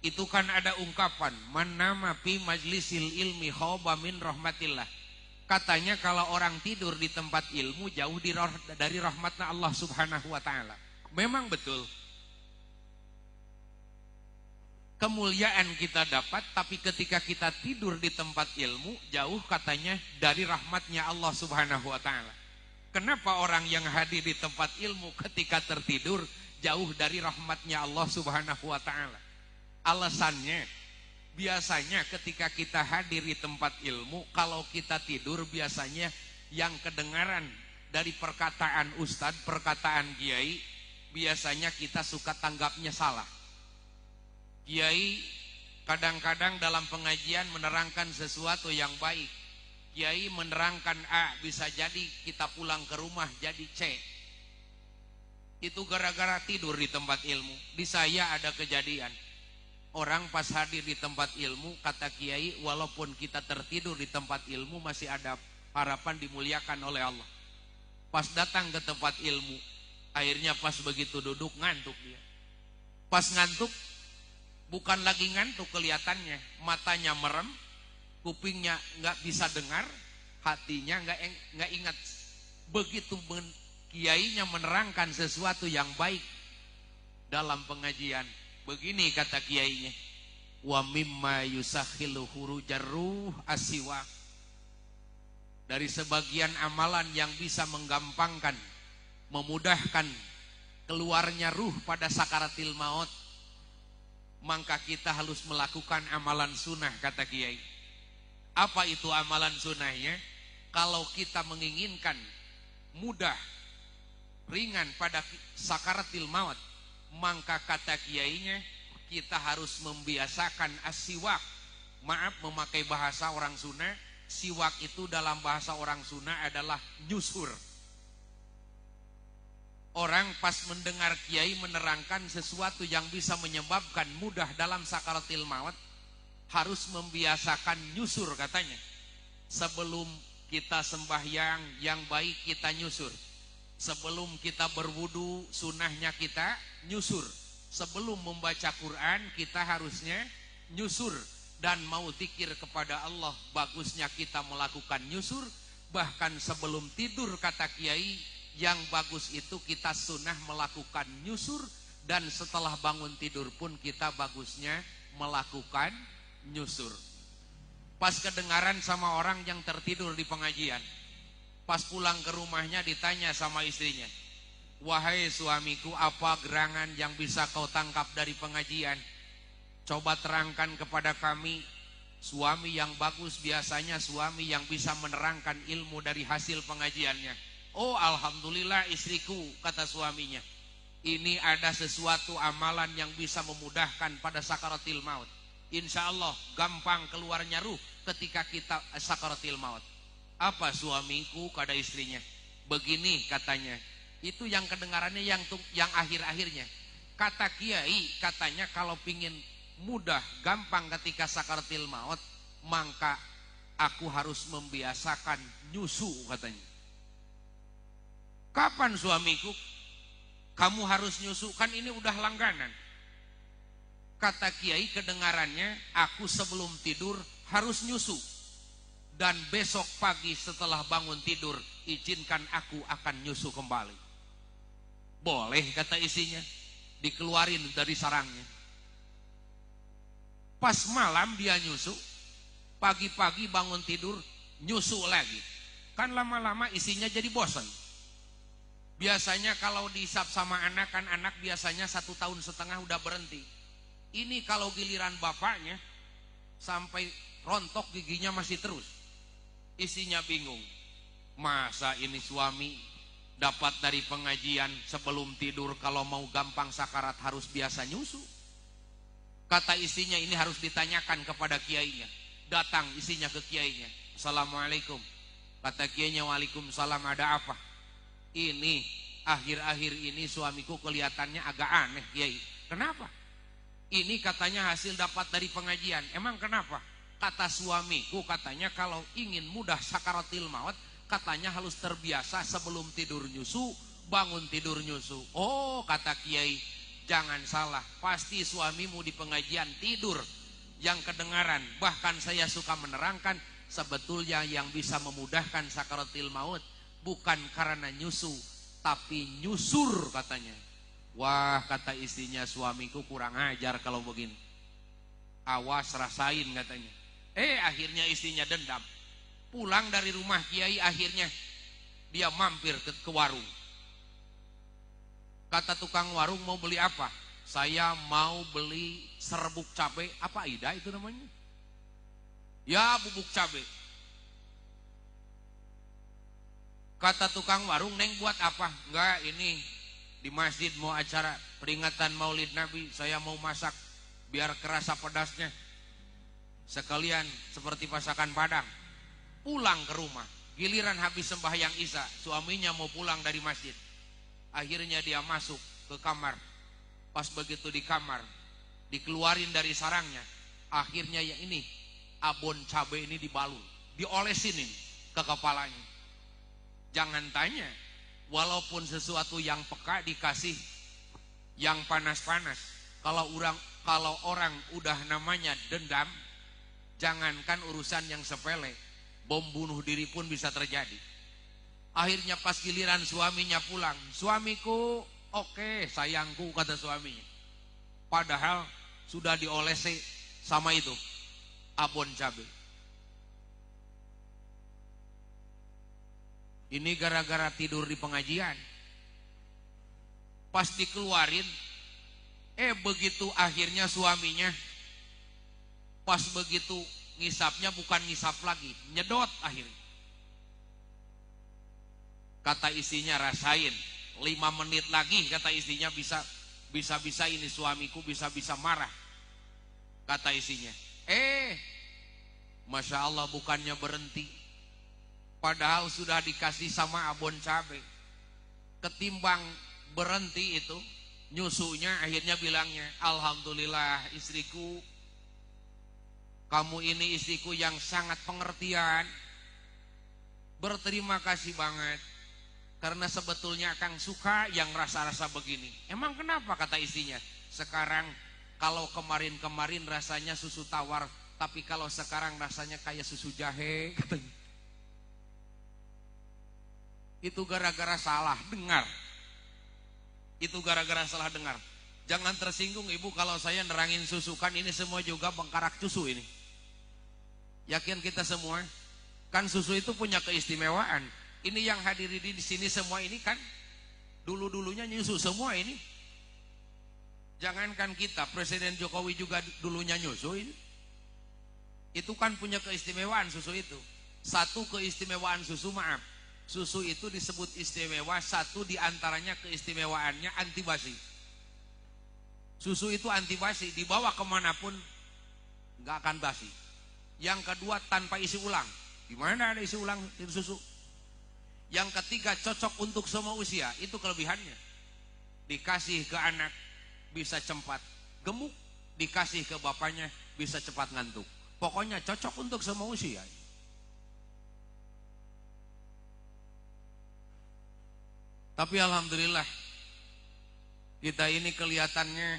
Itu kan ada ungkapan, man nama fi majlisil ilmi khaba min rahmatillah. Katanya kalau orang tidur di tempat ilmu jauh dari rahmatnya Allah Subhanahu wa ta'ala. Memang betul. kemuliaan kita dapat, tapi ketika kita tidur di tempat ilmu, jauh katanya dari rahmatnya Allah Subhanahu wa ta'ala. Kenapa orang yang hadir di tempat ilmu ketika tertidur jauh dari rahmatnya Allah Subhanahu wa ta'ala? Alasannya, biasanya ketika kita hadir di tempat ilmu, kalau kita tidur biasanya yang kedengaran dari perkataan ustadz, perkataan kiai, biasanya kita suka tanggapnya salah. Kiai kadang-kadang dalam pengajian menerangkan sesuatu yang baik. Kiai menerangkan A, bisa jadi kita pulang ke rumah jadi C. Itu gara-gara tidur di tempat ilmu. Di saya ada kejadian. Orang pas hadir di tempat ilmu, kata kiai, walaupun kita tertidur di tempat ilmu masih ada harapan dimuliakan oleh Allah. Pas datang ke tempat ilmu, akhirnya pas begitu duduk ngantuk dia. Pas ngantuk, bukan lagi ngantuk kelihatannya, matanya merem, kupingnya nggak bisa dengar, hatinya nggak ingat. Begitu kiainya menerangkan sesuatu yang baik dalam pengajian, begini kata kiainya, wa mimma yusakhilu hurujar ruh asiwa. Dari sebagian amalan yang bisa menggampangkan, memudahkan keluarnya ruh pada sakaratil maut, maka kita harus melakukan amalan sunnah, kata kiai. Apa itu amalan sunnahnya? Kalau kita menginginkan mudah, ringan pada sakaratil maut, maka kata kiainya kita harus membiasakan as-siwak. Maaf memakai bahasa orang Sunda, siwak itu dalam bahasa orang Sunda adalah nyusur. Orang pas mendengar kiai menerangkan sesuatu yang bisa menyebabkan mudah dalam sakaratil maut, harus membiasakan nyusur katanya. Sebelum kita sembahyang yang baik kita nyusur. Sebelum kita berwudu sunnahnya kita nyusur. Sebelum membaca Quran kita harusnya nyusur. Dan mau zikir kepada Allah bagusnya kita melakukan nyusur. Bahkan sebelum tidur kata kiai, yang bagus itu kita sunnah melakukan nyusur. Dan setelah bangun tidur pun kita bagusnya melakukan nyusur. Pas kedengaran sama orang yang tertidur di pengajian, pas pulang ke rumahnya ditanya sama istrinya, wahai suamiku, apa gerangan yang bisa kau tangkap dari pengajian? Coba terangkan kepada kami. Suami yang bagus biasanya suami yang bisa menerangkan ilmu dari hasil pengajiannya. Oh alhamdulillah istriku, kata suaminya, ini ada sesuatu amalan yang bisa memudahkan pada sakaratil maut. Insya Allah gampang keluarnya ruh ketika kita sakaratil maut. Apa suamiku, kata istrinya? Begini katanya. Itu yang kedengarannya yang akhir-akhirnya. Kata kiai katanya kalau pingin mudah, gampang ketika sakaratil maut, maka aku harus membiasakan nyusu katanya. Kapan suamiku kamu harus nyusu? Kan ini udah langganan. Kata kiai kedengarannya, aku sebelum tidur harus nyusu. Dan besok pagi setelah bangun tidur, izinkan aku akan nyusu kembali. Boleh kata isinya, dikeluarin dari sarangnya. Pas malam dia nyusu, pagi-pagi bangun tidur nyusu lagi. Kan lama-lama isinya jadi bosan. Biasanya kalau dihisap sama anak, kan anak biasanya 1,5 tahun udah berhenti. Ini kalau giliran bapaknya sampai rontok giginya masih terus. Isinya bingung. Masa ini suami dapat dari pengajian sebelum tidur kalau mau gampang sakarat harus biasa nyusu. Kata istrinya ini harus ditanyakan kepada kiainya. Datang istrinya ke kiainya. Assalamualaikum. Kata kiainya, waalaikumsalam, ada apa? Ini akhir-akhir ini suamiku kelihatannya agak aneh kiai. Kenapa? Ini katanya hasil dapat dari pengajian. Emang kenapa? Kata suamiku katanya kalau ingin mudah sakaratil maut, katanya harus terbiasa sebelum tidur nyusu, bangun tidur nyusu. Oh kata kiai, jangan salah, pasti suamimu di pengajian tidur yang kedengaran. Bahkan saya suka menerangkan, sebetulnya yang bisa memudahkan sakaratil maut bukan karena nyusu, tapi nyusur katanya. Wah kata istrinya, suamiku kurang ajar kalau begini. Awas rasain katanya. Akhirnya istrinya dendam. Pulang dari rumah kiai akhirnya dia mampir ke warung. Kata tukang warung, mau beli apa? Saya mau beli serbuk cabai. Apa Ida itu namanya? Ya, bubuk cabai. Kata tukang warung, Neng buat apa? Enggak, ini di masjid mau acara peringatan Maulid Nabi. Saya mau masak biar kerasa pedasnya. Sekalian seperti masakan Padang. Pulang ke rumah. Giliran habis sembahyang Isya, suaminya mau pulang dari masjid. Akhirnya dia masuk ke kamar. Pas begitu di kamar, dikeluarin dari sarangnya. Akhirnya ya ini, abon cabai ini dibalur, diolesin ini ke kepalanya. Jangan tanya, walaupun sesuatu yang peka dikasih yang panas-panas. Kalau orang udah namanya dendam, jangankan urusan yang sepele, bom bunuh diri pun bisa terjadi. Akhirnya pas giliran suaminya pulang, suamiku oke, sayangku, kata suaminya. Padahal sudah diolesi sama itu abon cabai. Ini gara-gara tidur di pengajian. Pas dikeluarin, begitu akhirnya suaminya, pas begitu ngisapnya bukan ngisap lagi, nyedot akhirnya. Kata istrinya, rasain 5 menit lagi, kata istrinya, bisa ini suamiku bisa marah. Kata istrinya, Masya Allah, bukannya berhenti, padahal sudah dikasih sama abon cabai. Ketimbang berhenti itu nyusunya, akhirnya bilangnya, alhamdulillah istriku, kamu ini istriku yang sangat pengertian, berterima kasih banget, karena sebetulnya Kang suka yang rasa-rasa begini. Emang kenapa, kata istrinya? Sekarang kalau kemarin rasanya susu tawar, tapi kalau sekarang rasanya kayak susu jahe, katanya. Itu gara-gara salah dengar. Jangan tersinggung ibu kalau saya nerangin susu, kan ini semua juga bengkarak susu ini. Yakin kita semua, kan susu itu punya keistimewaan. Ini yang hadiri di sini semua ini kan dulu-dulunya nyusu semua ini. Jangankan kita, Presiden Jokowi juga dulunya nyusu ini. Itu kan punya keistimewaan susu itu. Satu keistimewaan susu, susu itu disebut istimewa, satu diantaranya keistimewaannya anti basi. Susu itu anti basi, dibawa kemanapun nggak akan basi. Yang kedua, tanpa isi ulang. Gimana ada isi ulang di susu? Yang ketiga, cocok untuk semua usia. Itu kelebihannya. Dikasih ke anak bisa cepat gemuk, dikasih ke bapaknya bisa cepat ngantuk. Pokoknya cocok untuk semua usia. Tapi alhamdulillah, kita ini kelihatannya,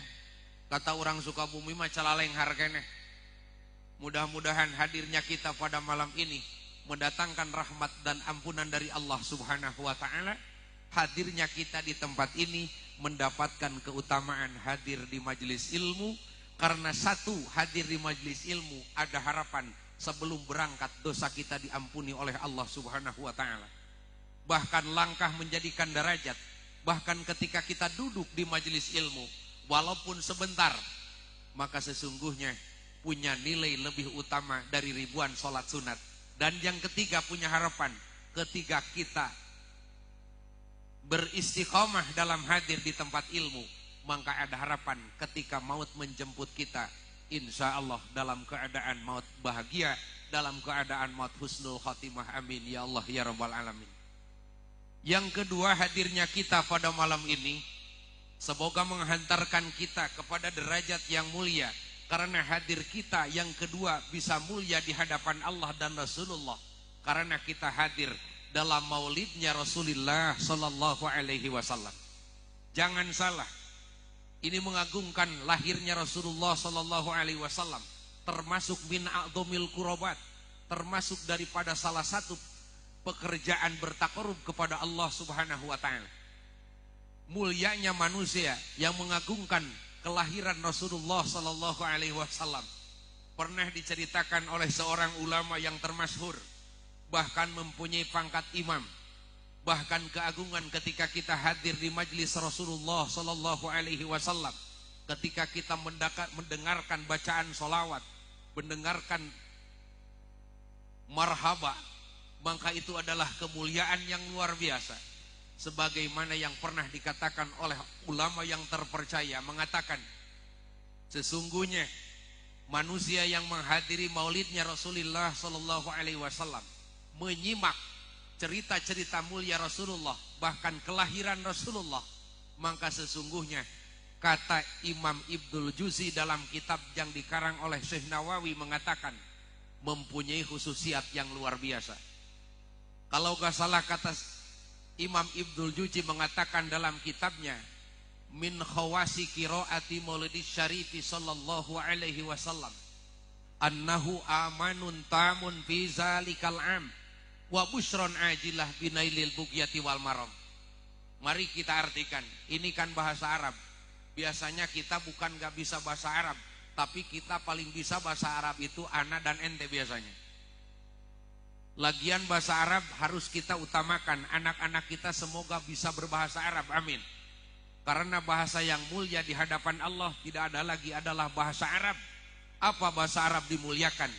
kata orang Sukabumi mah calaleng harganya. Mudah-mudahan hadirnya kita pada malam ini mendatangkan rahmat dan ampunan dari Allah Subhanahu wa ta'ala. Hadirnya kita di tempat ini mendapatkan keutamaan hadir di majelis ilmu. Karena satu, hadir di majelis ilmu ada harapan sebelum berangkat dosa kita diampuni oleh Allah Subhanahu wa ta'ala. Bahkan langkah menjadikan derajat. Bahkan ketika kita duduk di majelis ilmu, walaupun sebentar, maka sesungguhnya punya nilai lebih utama dari ribuan sholat sunat. Dan yang ketiga, punya harapan ketika kita beristiqomah dalam hadir di tempat ilmu, maka ada harapan ketika maut menjemput kita, insya Allah dalam keadaan maut bahagia, dalam keadaan maut husnul khotimah. Amin ya Allah ya rabbal alamin. Yang kedua, hadirnya kita pada malam ini semoga menghantarkan kita kepada derajat yang mulia. Karena hadir kita yang kedua bisa mulia di hadapan Allah dan Rasulullah. Karena kita hadir dalam maulidnya Rasulullah Sallallahu Alaihi Wasallam. Jangan salah, ini mengagungkan lahirnya Rasulullah Sallallahu Alaihi Wasallam. Termasuk min a'dhamil qurbat, termasuk daripada salah satu pekerjaan bertakarub kepada Allah Subhanahu wa ta'ala. Mulianya manusia yang mengagungkan kelahiran Rasulullah sallallahu alaihi wasallam. pernah diceritakan oleh seorang ulama yang termasyhur, bahkan mempunyai pangkat imam, bahkan keagungan ketika kita hadir di majlis Rasulullah sallallahu alaihi wasallam, ketika kita mendengarkan bacaan solawat, mendengarkan marhaba, maka itu adalah kemuliaan yang luar biasa. Sebagaimana yang pernah dikatakan oleh ulama yang terpercaya, mengatakan sesungguhnya manusia yang menghadiri maulidnya Rasulullah sallallahu alaihi wasallam, menyimak cerita-cerita mulia Rasulullah, bahkan kelahiran Rasulullah, maka sesungguhnya kata Imam Ibnul Jauzi dalam kitab yang dikarang oleh Syekh Nawawi mengatakan mempunyai khususiat yang luar biasa. Kalau gak salah kata Imam Ibnul Jauzi mengatakan dalam kitabnya min khawasi qiraati maulidis syarifi sallallahu alaihi wasallam annahu amanun tamun fi zalikal am wa busyron ajilah binailil bugyati wal maram. Mari kita artikan, ini kan bahasa Arab. Biasanya kita bukan gak bisa bahasa Arab, tapi kita paling bisa bahasa Arab itu ana dan ente biasanya. Lagian bahasa Arab harus kita utamakan, anak-anak kita semoga bisa berbahasa Arab, amin. Karena bahasa yang mulia di hadapan Allah tidak ada lagi adalah bahasa Arab. Apa bahasa Arab dimuliakan?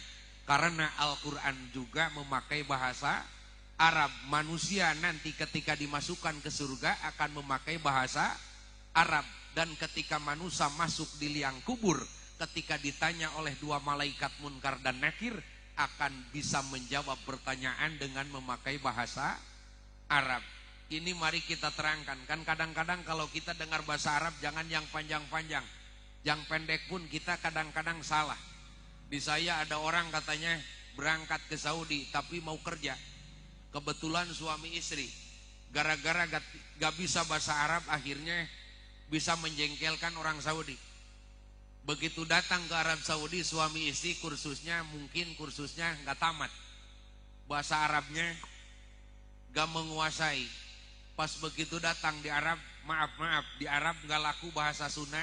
Karena Al-Quran juga memakai bahasa Arab. Manusia nanti ketika dimasukkan ke surga akan memakai bahasa Arab. Dan ketika manusia masuk di liang kubur, ketika ditanya oleh dua malaikat Munkar dan Nakir, akan bisa menjawab pertanyaan dengan memakai bahasa Arab. Ini mari kita terangkan. Kan kadang-kadang kalau kita dengar bahasa Arab jangan yang panjang-panjang, yang pendek pun kita kadang-kadang salah. Di saya ada orang katanya berangkat ke Saudi tapi mau kerja. Kebetulan suami istri, gara-gara gak bisa bahasa Arab akhirnya bisa menjengkelkan orang Saudi. Begitu datang ke Arab Saudi, suami istri kursusnya nggak tamat, bahasa Arabnya gak menguasai. Pas begitu datang di Arab, maaf di Arab gak laku bahasa Sunda,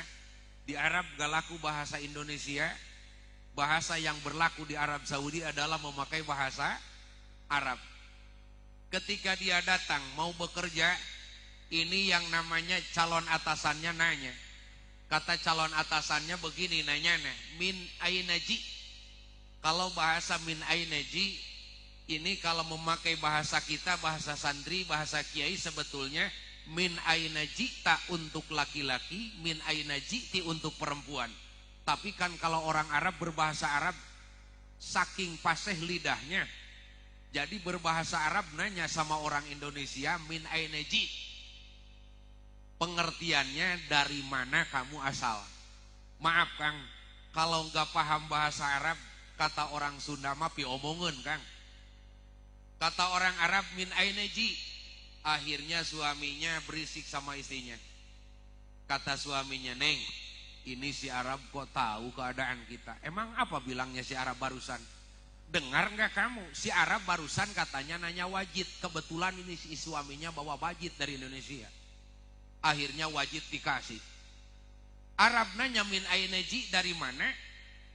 di Arab gak laku bahasa Indonesia. Bahasa yang berlaku di Arab Saudi adalah memakai bahasa Arab. Ketika dia datang mau bekerja, ini yang namanya calon atasannya nanya. Kata calon atasannya begini nanyanya, min ainaji. Kalau bahasa min ainaji ini kalau memakai bahasa kita, bahasa santri, bahasa kiai sebetulnya min ainaji tak untuk laki-laki, min ainaji ti untuk perempuan. Tapi kan kalau orang Arab berbahasa Arab saking fasih lidahnya, jadi berbahasa Arab nanya sama orang Indonesia min ainaji. Pengertiannya dari mana kamu asal. Maaf Kang, kalau nggak paham bahasa Arab, kata orang Sunda mah piomongeun Kang. Kata orang Arab min ainaji. Akhirnya suaminya berisik sama istrinya. Kata suaminya, Neng, ini si Arab kok tahu keadaan kita. Emang apa bilangnya si Arab barusan? Dengar nggak kamu? Si Arab barusan katanya nanya wajid. Kebetulan ini si suaminya bawa wajid dari Indonesia. Akhirnya wajid dikasih. Arab nanya min ainaji dari mana?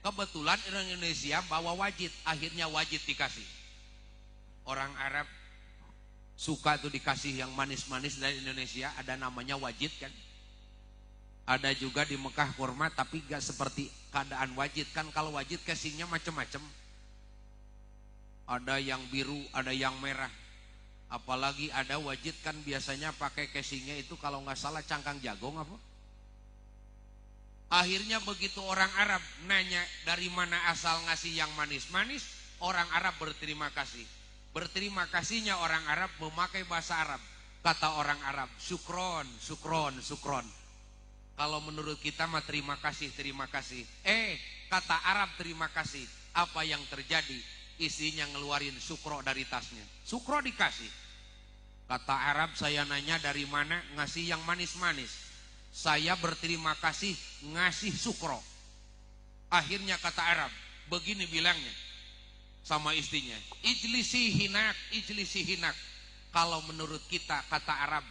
Kebetulan orang Indonesia bawa wajid. Akhirnya wajid dikasih. Orang Arab suka tuh dikasih yang manis-manis dari Indonesia. Ada namanya wajid kan. Ada juga di Mekah kurma, tapi gak seperti keadaan wajid. Kan kalau wajid casingnya macam-macam. Ada yang biru, ada yang merah. Apalagi ada wajid kan biasanya pakai casingnya itu kalau nggak salah cangkang jagung apa. Akhirnya begitu orang Arab nanya dari mana asal ngasih yang manis-manis, orang Arab berterima kasih. Berterima kasihnya orang Arab memakai bahasa Arab. Kata orang Arab, syukron, syukron, syukron. Kalau menurut kita mah terima kasih, terima kasih. Kata Arab terima kasih. Apa yang terjadi? Isinya ngeluarin sukro dari tasnya. Sukro dikasih. Kata Arab, saya nanya dari mana ngasih yang manis-manis. Saya berterima kasih ngasih sukro. Akhirnya kata Arab, begini bilangnya sama istrinya, ijlisi hinak, ijlisi hinak. Kalau menurut kita kata Arab,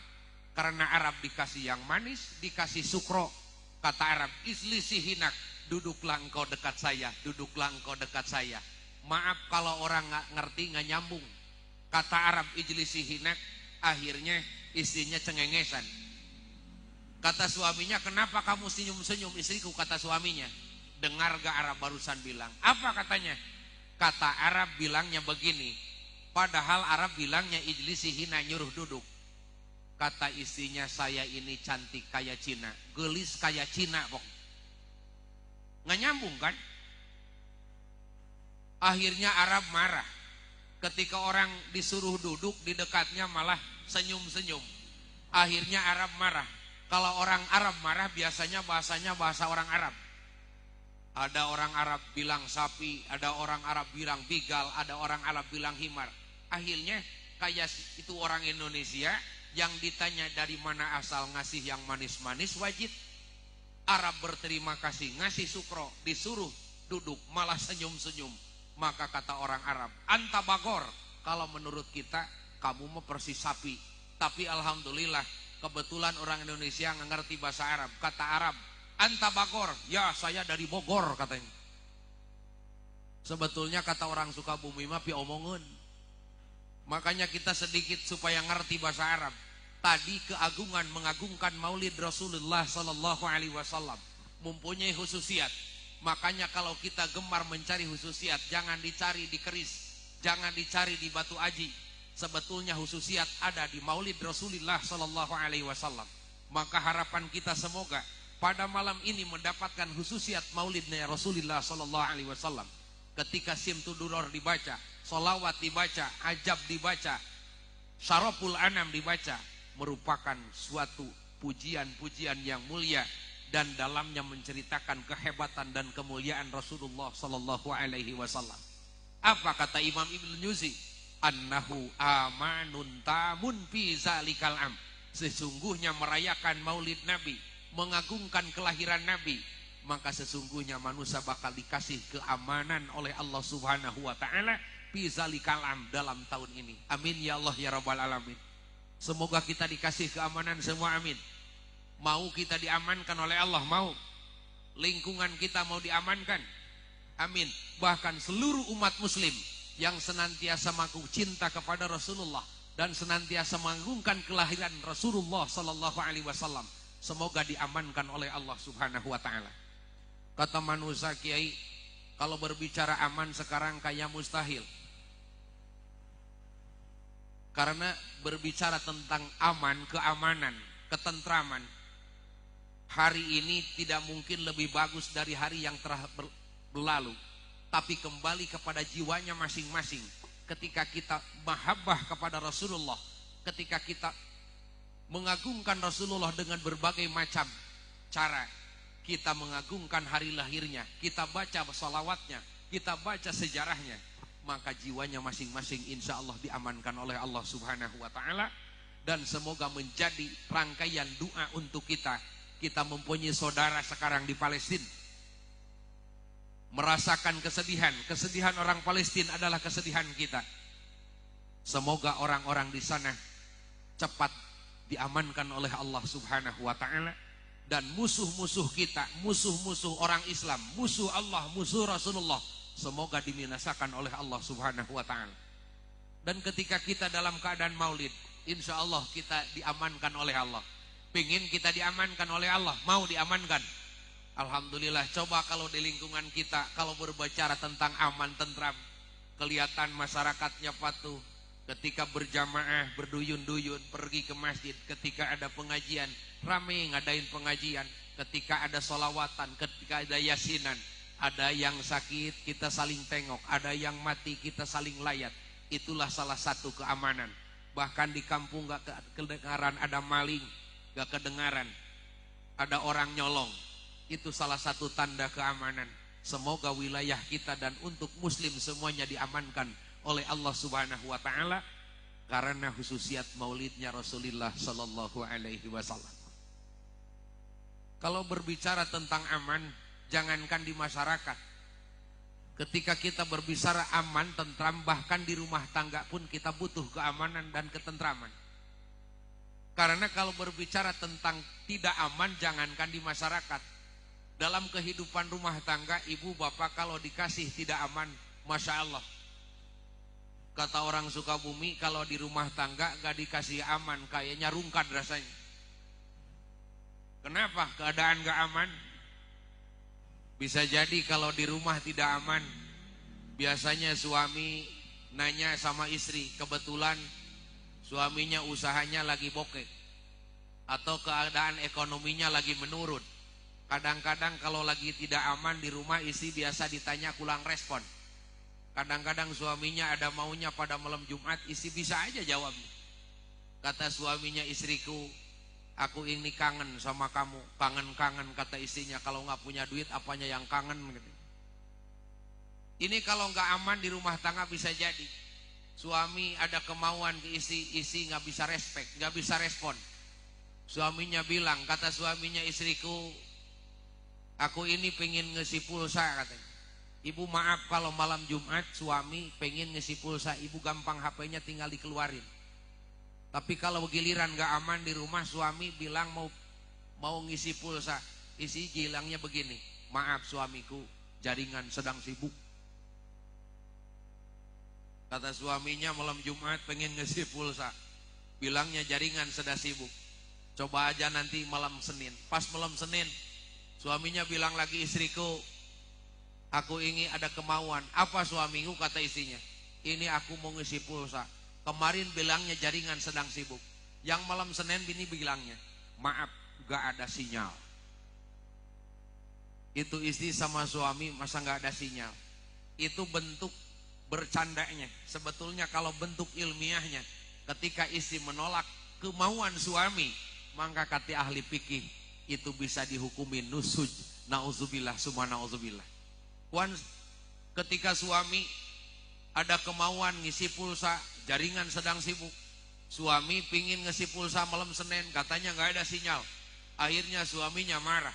karena Arab dikasih yang manis, dikasih sukro. Kata Arab, ijlisi hinak, duduklah engkau dekat saya, duduklah engkau dekat saya. Maaf kalau orang nggak ngerti, nggak nyambung. Kata Arab ijlisi hinak, akhirnya istrinya cengengesan. Kata suaminya, kenapa kamu senyum-senyum istriku? Kata suaminya. Dengar gak Arab barusan bilang? Apa katanya? Kata Arab bilangnya begini. Padahal Arab bilangnya ijlisi hina, nyuruh duduk. Kata istrinya, saya ini cantik kayak Cina, gelis kayak Cina pok. Nggak nyambung kan? Akhirnya Arab marah. Ketika orang disuruh duduk di dekatnya malah senyum-senyum. Akhirnya Arab marah. Kalau orang Arab marah biasanya bahasanya bahasa orang Arab. Ada orang Arab bilang sapi, ada orang Arab bilang bigal, ada orang Arab bilang himar. Akhirnya kayak itu orang Indonesia yang ditanya dari mana asal ngasih yang manis-manis wajib. Arab berterima kasih, ngasih sukro, disuruh duduk malah senyum-senyum. Maka kata orang Arab, anta bagor. Kalau menurut kita, kamu mah persis sapi. Tapi alhamdulillah, kebetulan orang Indonesia nggak ngerti bahasa Arab. Kata Arab, anta bagor. Ya, saya dari Bogor katanya. Sebetulnya kata orang Sukabumi mah pi omongan. Makanya kita sedikit supaya ngerti bahasa Arab. Tadi keagungan mengagungkan Maulid Rasulullah sallallahu alaihi wasallam mempunyai khususiat. Makanya kalau kita gemar mencari khususiat, jangan dicari di keris, jangan dicari di batu aji. Sebetulnya khususiat ada di Maulid Rasulullah sallallahu alaihi wasallam. Maka harapan kita semoga pada malam ini mendapatkan khususiat Maulidnya Rasulullah sallallahu alaihi wasallam. Ketika Simtu Duror dibaca, solawat dibaca, ajab dibaca, Syaraful Anam dibaca, merupakan suatu pujian-pujian yang mulia dan dalamnya menceritakan kehebatan dan kemuliaan Rasulullah sallallahu alaihi wasallam. Apa kata Imam Ibnu Jauzi? Annahu amanun tamun fi zalikal am. Sesungguhnya merayakan Maulid Nabi, mengagungkan kelahiran Nabi, maka sesungguhnya manusia bakal dikasih keamanan oleh Allah Subhanahu wa taala fi zalikal am, dalam tahun ini. Amin ya Allah ya rabbal alamin. Semoga kita dikasih keamanan semua, amin. Mau kita diamankan oleh Allah, mau. Lingkungan kita mau diamankan, amin. Bahkan seluruh umat muslim yang senantiasa mengaku cinta kepada Rasulullah dan senantiasa mengagungkan kelahiran Rasulullah sallallahu alaihi wasallam, semoga diamankan oleh Allah Subhanahu wa taala. Kata manusia Kiai, kalau berbicara aman sekarang kayak mustahil. Karena berbicara tentang aman, keamanan, ketentraman, hari ini tidak mungkin lebih bagus dari hari yang telah berlalu. Tapi kembali kepada jiwanya masing-masing. Ketika kita mahabbah kepada Rasulullah, ketika kita mengagungkan Rasulullah dengan berbagai macam cara, kita mengagungkan hari lahirnya, kita baca salawatnya, kita baca sejarahnya, maka jiwanya masing-masing insya Allah diamankan oleh Allah Subhanahu wa ta'ala. Dan semoga menjadi rangkaian doa untuk kita. Kita mempunyai saudara sekarang di Palestina, merasakan kesedihan. Kesedihan orang Palestina adalah kesedihan kita. Semoga orang-orang di sana cepat diamankan oleh Allah Subhanahu wa ta'ala. Dan musuh-musuh kita, musuh-musuh orang Islam, musuh Allah, musuh Rasulullah, semoga dibinasakan oleh Allah Subhanahu wa ta'ala. Dan ketika kita dalam keadaan maulid, insya Allah kita diamankan oleh Allah. Pingin kita diamankan oleh Allah, mau diamankan. Alhamdulillah. Coba kalau di lingkungan kita, kalau berbicara tentang aman, tentram, kelihatan masyarakatnya patuh. Ketika berjamaah, berduyun-duyun, pergi ke masjid. Ketika ada pengajian, ramai ngadain pengajian. Ketika ada solawatan, ketika ada yasinan, ada yang sakit, kita saling tengok. Ada yang mati, kita saling layat. Itulah salah satu keamanan. Bahkan di kampung gak kedengaran ada maling, gak kedengaran ada orang nyolong. Itu salah satu tanda keamanan. Semoga wilayah kita dan untuk muslim semuanya diamankan oleh Allah Subhanahu wa ta'ala karena khususiat maulidnya Rasulullah sallallahu alaihi wasallam. Kalau berbicara tentang aman, jangankan di masyarakat, ketika kita berbicara aman, tentram, bahkan di rumah tangga pun kita butuh keamanan dan ketentraman. Karena kalau berbicara tentang tidak aman, jangankan di masyarakat, Dalam kehidupan rumah tangga, ibu bapak kalau dikasih tidak aman, Masya Allah. Kata orang Sukabumi, kalau di rumah tangga gak dikasih aman, kayaknya rungkat rasanya. Kenapa keadaan gak aman? Bisa jadi kalau di rumah tidak aman, biasanya suami nanya sama istri, kebetulan suaminya usahanya lagi bokeh, atau keadaan ekonominya lagi menurun. Kadang-kadang kalau lagi tidak aman di rumah, istri biasa ditanya kurang respon. Kadang-kadang suaminya ada maunya pada malam Jumat, istri bisa aja jawab. Kata suaminya, istriku, aku ini kangen sama kamu. Kangen-kangen kata istrinya, kalau nggak punya duit apanya yang kangen. Ini kalau nggak aman di rumah tangga bisa jadi. Suami ada kemauan ke istri, istri nggak bisa respect, nggak bisa respon. Suaminya bilang, kata suaminya, istriku, aku ini pengen ngisi pulsa katanya. Ibu maaf kalau malam Jumat suami pengen ngisi pulsa, ibu gampang HP-nya tinggal dikeluarin. Tapi kalau giliran gak aman di rumah, suami bilang mau ngisi pulsa, isi bilangnya begini, maaf suamiku, jaringan sedang sibuk. Kata suaminya malam Jumat pengen ngisi pulsa, bilangnya jaringan sedang sibuk. Coba aja nanti malam Senin. Pas malam Senin, suaminya bilang lagi, istriku, aku ingin ada kemauan. Apa suamiku? Kata istrinya, ini aku mau ngisi pulsa. Kemarin bilangnya jaringan sedang sibuk. Yang malam Senin bini bilangnya, maaf gak ada sinyal. Itu istri sama suami masa gak ada sinyal. Itu bentuk bercandanya. Sebetulnya kalau bentuk ilmiahnya, ketika istri menolak kemauan suami, maka kata ahli fikih itu bisa dihukumi nusuj. Nauzubillah summa nauzubillah. Ketika suami ada kemauan ngisi pulsa, jaringan sedang sibuk. Suami pingin ngisi pulsa malam Senin, katanya gak ada sinyal. Akhirnya suaminya marah.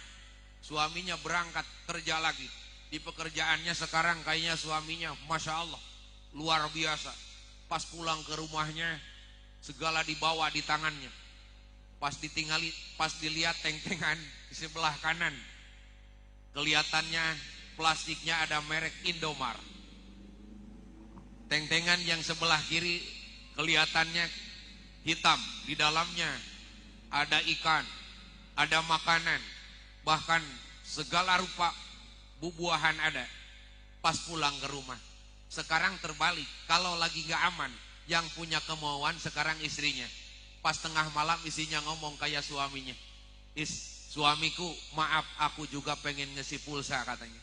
Suaminya berangkat kerja lagi. Di pekerjaannya sekarang kayaknya suaminya Masya Allah luar biasa. Pas pulang ke rumahnya, segala dibawa di tangannya. Pas ditinggali, pas dilihat teng-tengan di sebelah kanan, kelihatannya plastiknya ada merek Indomar. Teng-tengan yang sebelah kiri kelihatannya hitam, di dalamnya ada ikan, ada makanan, bahkan segala rupa buah-buahan ada. Pas pulang ke rumah, sekarang terbalik, kalau lagi gak aman, yang punya kemauan sekarang istrinya. Pas tengah malam istrinya ngomong kayak suaminya, suamiku maaf aku juga pengen ngisi pulsa katanya.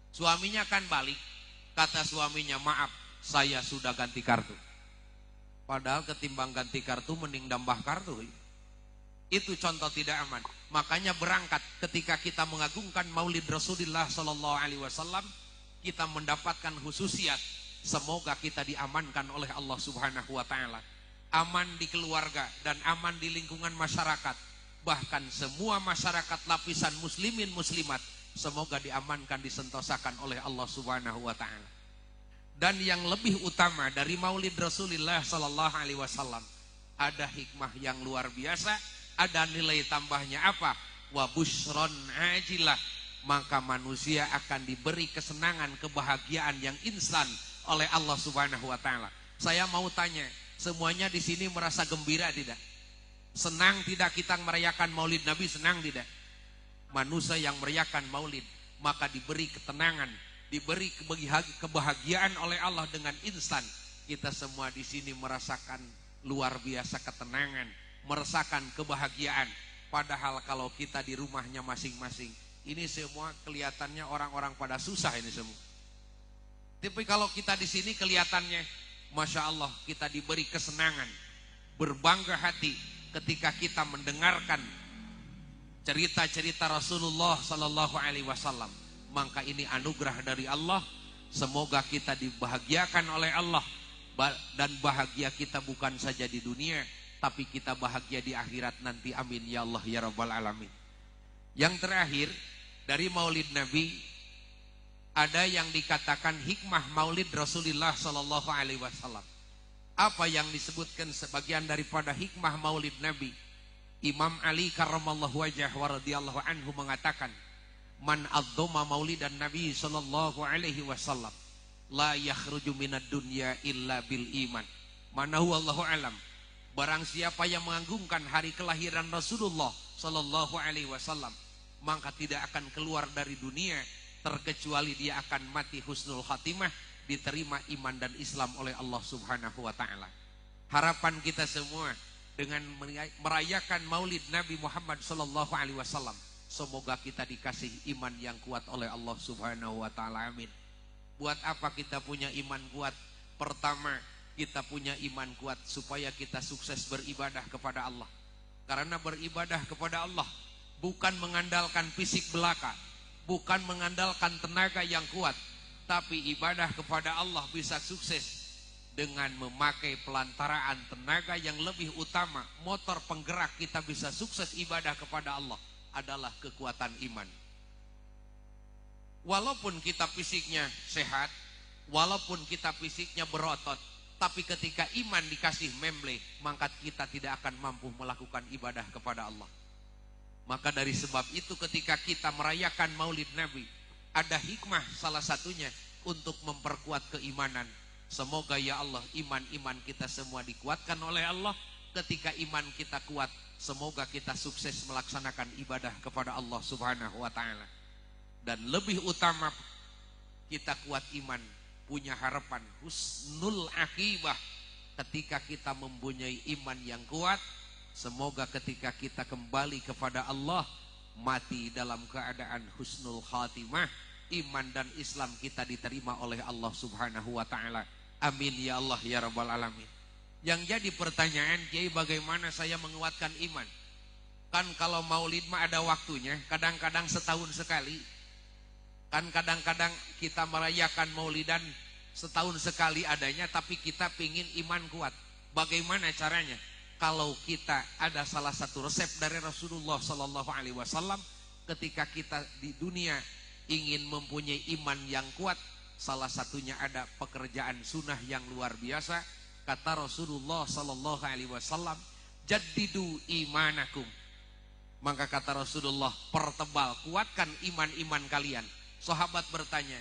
Suaminya kan balik, kata suaminya, maaf saya sudah ganti kartu. Padahal ketimbang ganti kartu mending nambah kartu. Itu contoh tidak aman. Makanya berangkat ketika kita mengagungkan Maulid Rasulullah Sallallahu Alaihi Wasallam, kita mendapatkan khususiat. Semoga kita diamankan oleh Allah Subhanahu Wa Taala. Aman di keluarga dan aman di lingkungan masyarakat. Bahkan semua masyarakat lapisan muslimin muslimat, semoga diamankan, disentosakan oleh Allah Subhanahu Wa Taala. Dan yang lebih utama dari Maulid Rasulullah Sallallahu Alaihi Wasallam, ada hikmah yang luar biasa, ada nilai tambahnya apa? Wa busyron ajilah, maka manusia akan diberi kesenangan, kebahagiaan yang instan oleh Allah Subhanahu Wa Taala. Saya mau tanya, semuanya di sini merasa gembira tidak? Senang tidak kita merayakan Maulid Nabi? Senang tidak? Manusia yang merayakan Maulid maka diberi ketenangan, diberi kebahagiaan oleh Allah dengan instan. Kita semua di sini merasakan luar biasa ketenangan, merasakan kebahagiaan. Padahal kalau kita di rumahnya masing-masing, ini semua kelihatannya orang-orang pada susah ini semua. Tapi kalau kita di sini kelihatannya Masya Allah, kita diberi kesenangan, berbangga hati ketika kita mendengarkan cerita-cerita Rasulullah Sallallahu Alaihi Wasallam. Maka ini anugerah dari Allah. Semoga kita dibahagiakan oleh Allah, dan bahagia kita bukan saja di dunia, tapi kita bahagia di akhirat nanti. Amin ya Allah ya Rabbal Alamin. Yang terakhir dari Maulid Nabi, ada yang dikatakan hikmah Maulid Rasulullah Sallallahu Alaihi Wasallam. Apa yang disebutkan sebagian daripada hikmah Maulid Nabi? Imam Ali karramallahu wajhah wa radhiyallahu anhu mengatakan, Man adzoma maulidan Nabi sallallahu alaihi wasallam la yakhruju minad dunya illa bil iman. Manahu Allahu alam. Barang siapa yang mengagungkan hari kelahiran Rasulullah sallallahu alaihi wasallam, maka tidak akan keluar dari dunia terkecuali dia akan mati husnul khatimah, diterima iman dan Islam oleh Allah Subhanahu wa taala. Harapan kita semua dengan merayakan Maulid Nabi Muhammad sallallahu alaihi wasallam, semoga kita dikasih iman yang kuat oleh Allah Subhanahu wa taala. Amin. Buat apa kita punya iman kuat? Pertama, kita punya iman kuat supaya kita sukses beribadah kepada Allah. Karena beribadah kepada Allah bukan mengandalkan fisik belaka, bukan mengandalkan tenaga yang kuat, tapi ibadah kepada Allah bisa sukses dengan memakai pelantaraan tenaga yang lebih utama. Motor penggerak kita bisa sukses ibadah kepada Allah adalah kekuatan iman. Walaupun kita fisiknya sehat, walaupun kita fisiknya berotot, tapi ketika iman dikasih memble, maka kita tidak akan mampu melakukan ibadah kepada Allah. Maka dari sebab itu ketika kita merayakan Maulid Nabi, ada hikmah salah satunya untuk memperkuat keimanan. Semoga ya Allah iman-iman kita semua dikuatkan oleh Allah. Ketika iman kita kuat, semoga kita sukses melaksanakan ibadah kepada Allah Subhanahu wa taala. Dan lebih utama, kita kuat iman, punya harapan husnul akibah. Ketika kita mempunyai iman yang kuat, semoga ketika kita kembali kepada Allah, mati dalam keadaan husnul khatimah, iman dan Islam kita diterima oleh Allah Subhanahu wa taala. Amin ya Allah ya rabbal alamin. Yang jadi pertanyaan, Kiai, bagaimana saya menguatkan iman? Kan kalau Maulid mah ada waktunya, kadang-kadang setahun sekali. Kan kadang-kadang kita merayakan Maulidan setahun sekali adanya, tapi kita pingin iman kuat. Bagaimana caranya? Kalau kita ada salah satu resep dari Rasulullah sallallahu alaihi wasallam, ketika kita di dunia ingin mempunyai iman yang kuat, salah satunya ada pekerjaan sunnah yang luar biasa. Kata Rasulullah sallallahu alaihi wasallam, jaddidu imanakum. Maka kata Rasulullah, pertebal, kuatkan iman-iman kalian. Sahabat bertanya,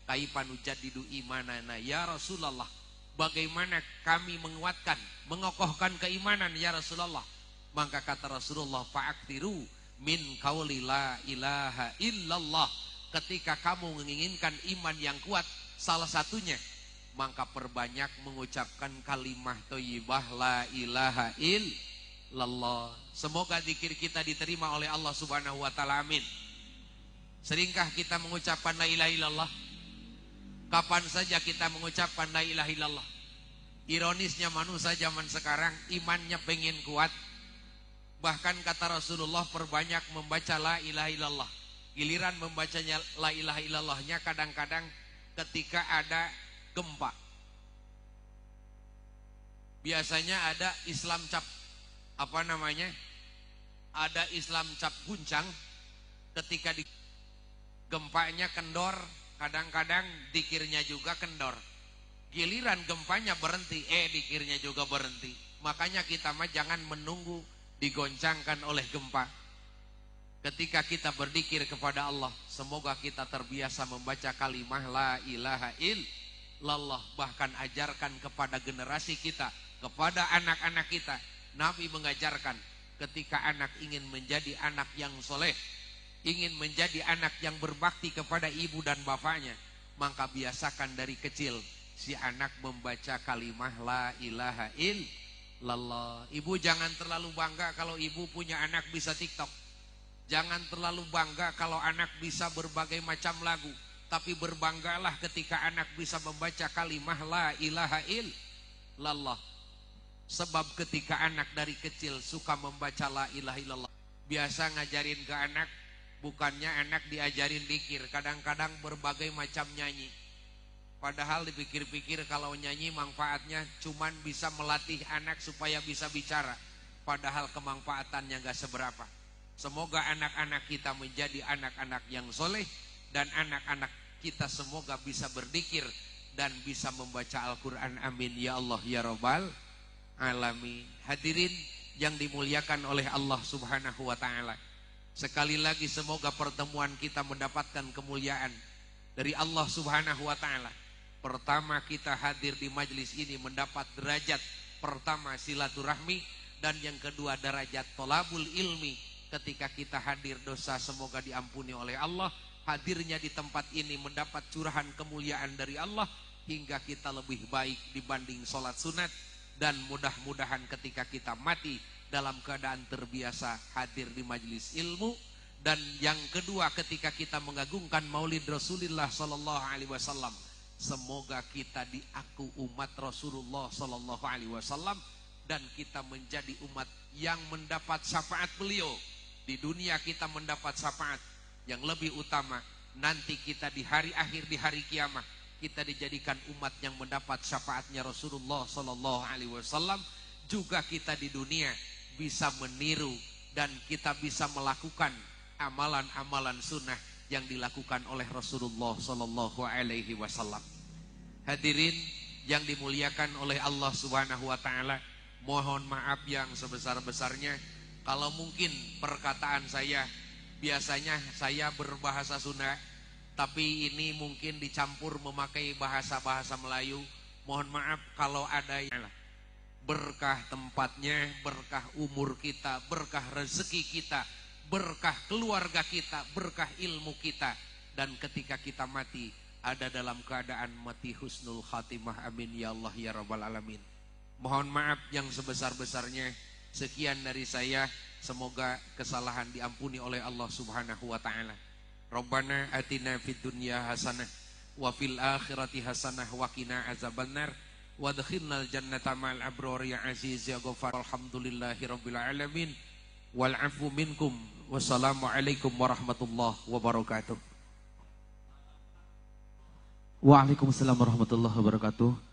kaifanu jaddidu imanana ya Rasulullah? Bagaimana kami menguatkan, mengokohkan keimanan ya Rasulullah? Maka kata Rasulullah, fa'aktiru min qauli la ilaha illallah. Ketika kamu menginginkan iman yang kuat, salah satunya, maka perbanyak mengucapkan kalimah thayyibah la ilaha illallah. Semoga zikir kita diterima oleh Allah Subhanahu wa taala. Amin. Seringkah kita mengucapkan la ilaha illallah? Kapan saja kita mengucapkan la ilaha illallah? Ironisnya manusia zaman sekarang imannya pengen kuat. Bahkan kata Rasulullah, perbanyak membaca la ilaha illallah. Giliran membacanya la ilaha illallahnya kadang-kadang ketika ada gempa. Biasanya ada Islam cap, apa namanya? Ada Islam cap guncang. Ketika di gempanya kendor, kadang-kadang dikirnya juga kendor. Giliran gempanya berhenti, dikirnya juga berhenti. Makanya kita mah jangan menunggu digoncangkan oleh gempa. Ketika kita berzikir kepada Allah, semoga kita terbiasa membaca kalimah la ilaha illallah. Bahkan ajarkan kepada generasi kita, kepada anak-anak kita. Nabi mengajarkan ketika anak ingin menjadi anak yang soleh, ingin menjadi anak yang berbakti kepada ibu dan bapaknya, maka biasakan dari kecil si anak membaca kalimah la ilaha illallah. Ibu jangan terlalu bangga kalau ibu punya anak bisa TikTok. Jangan terlalu bangga kalau anak bisa berbagai macam lagu, tapi berbanggalah ketika anak bisa membaca kalimah la ilaha illallah. Sebab ketika anak dari kecil suka membaca la ilaha illallah, biasa ngajarin ke anak, bukannya anak diajarin zikir, kadang-kadang berbagai macam nyanyi. Padahal dipikir-pikir kalau nyanyi manfaatnya cuman bisa melatih anak supaya bisa bicara, padahal kemanfaatannya gak seberapa. Semoga anak-anak kita menjadi anak-anak yang soleh, dan anak-anak kita semoga bisa berzikir dan bisa membaca Al-Quran. Amin ya Allah ya Rabbal alamin. Hadirin yang dimuliakan oleh Allah Subhanahu wa ta'ala, Sekali lagi semoga pertemuan kita mendapatkan kemuliaan dari Allah Subhanahu wa taala. Pertama, kita hadir di majelis ini mendapat derajat pertama silaturahmi, dan yang kedua derajat tolabul ilmi. Ketika kita hadir, dosa semoga diampuni oleh Allah. Hadirnya di tempat ini mendapat curahan kemuliaan dari Allah hingga kita lebih baik dibanding sholat sunat. Dan mudah-mudahan ketika kita mati dalam keadaan terbiasa hadir di majelis ilmu. Dan yang kedua, ketika kita mengagungkan maulid Rasulullah sallallahu alaihi wasallam, semoga kita diaku umat Rasulullah sallallahu alaihi wasallam dan kita menjadi umat yang mendapat syafaat beliau. Di dunia kita mendapat syafaat, yang lebih utama nanti kita di hari akhir, di hari kiamat, kita dijadikan umat yang mendapat syafaatnya Rasulullah sallallahu alaihi wasallam. Juga kita di dunia bisa meniru dan kita bisa melakukan amalan-amalan sunnah yang dilakukan oleh Rasulullah sallallahu alaihi wasallam. Hadirin yang dimuliakan oleh Allah Subhanahu wa taala, mohon maaf yang sebesar-besarnya kalau mungkin perkataan saya, biasanya saya berbahasa Sunda, tapi ini mungkin dicampur memakai bahasa-bahasa Melayu. Mohon maaf kalau ada yang berkah tempatnya, berkah umur kita, berkah rezeki kita, berkah keluarga kita, berkah ilmu kita, dan ketika kita mati ada dalam keadaan mati husnul khatimah. Amin ya Allah ya rabbal alamin. Mohon maaf yang sebesar-besarnya. Sekian dari saya, semoga kesalahan diampuni oleh Allah Subhanahu wa taala. Rabbana atina fid dunya hasanah wa fil akhirati hasanah wa qina azabannar wa adkhilnal jannata ma'al abrar ya aziz ya ghafar. Alhamdulillahi rabbil alamin. Wal afu minkum. Wassalamualaikum warahmatullahi wabarakatuh. Waalaikumsalam warahmatullahi wabarakatuh.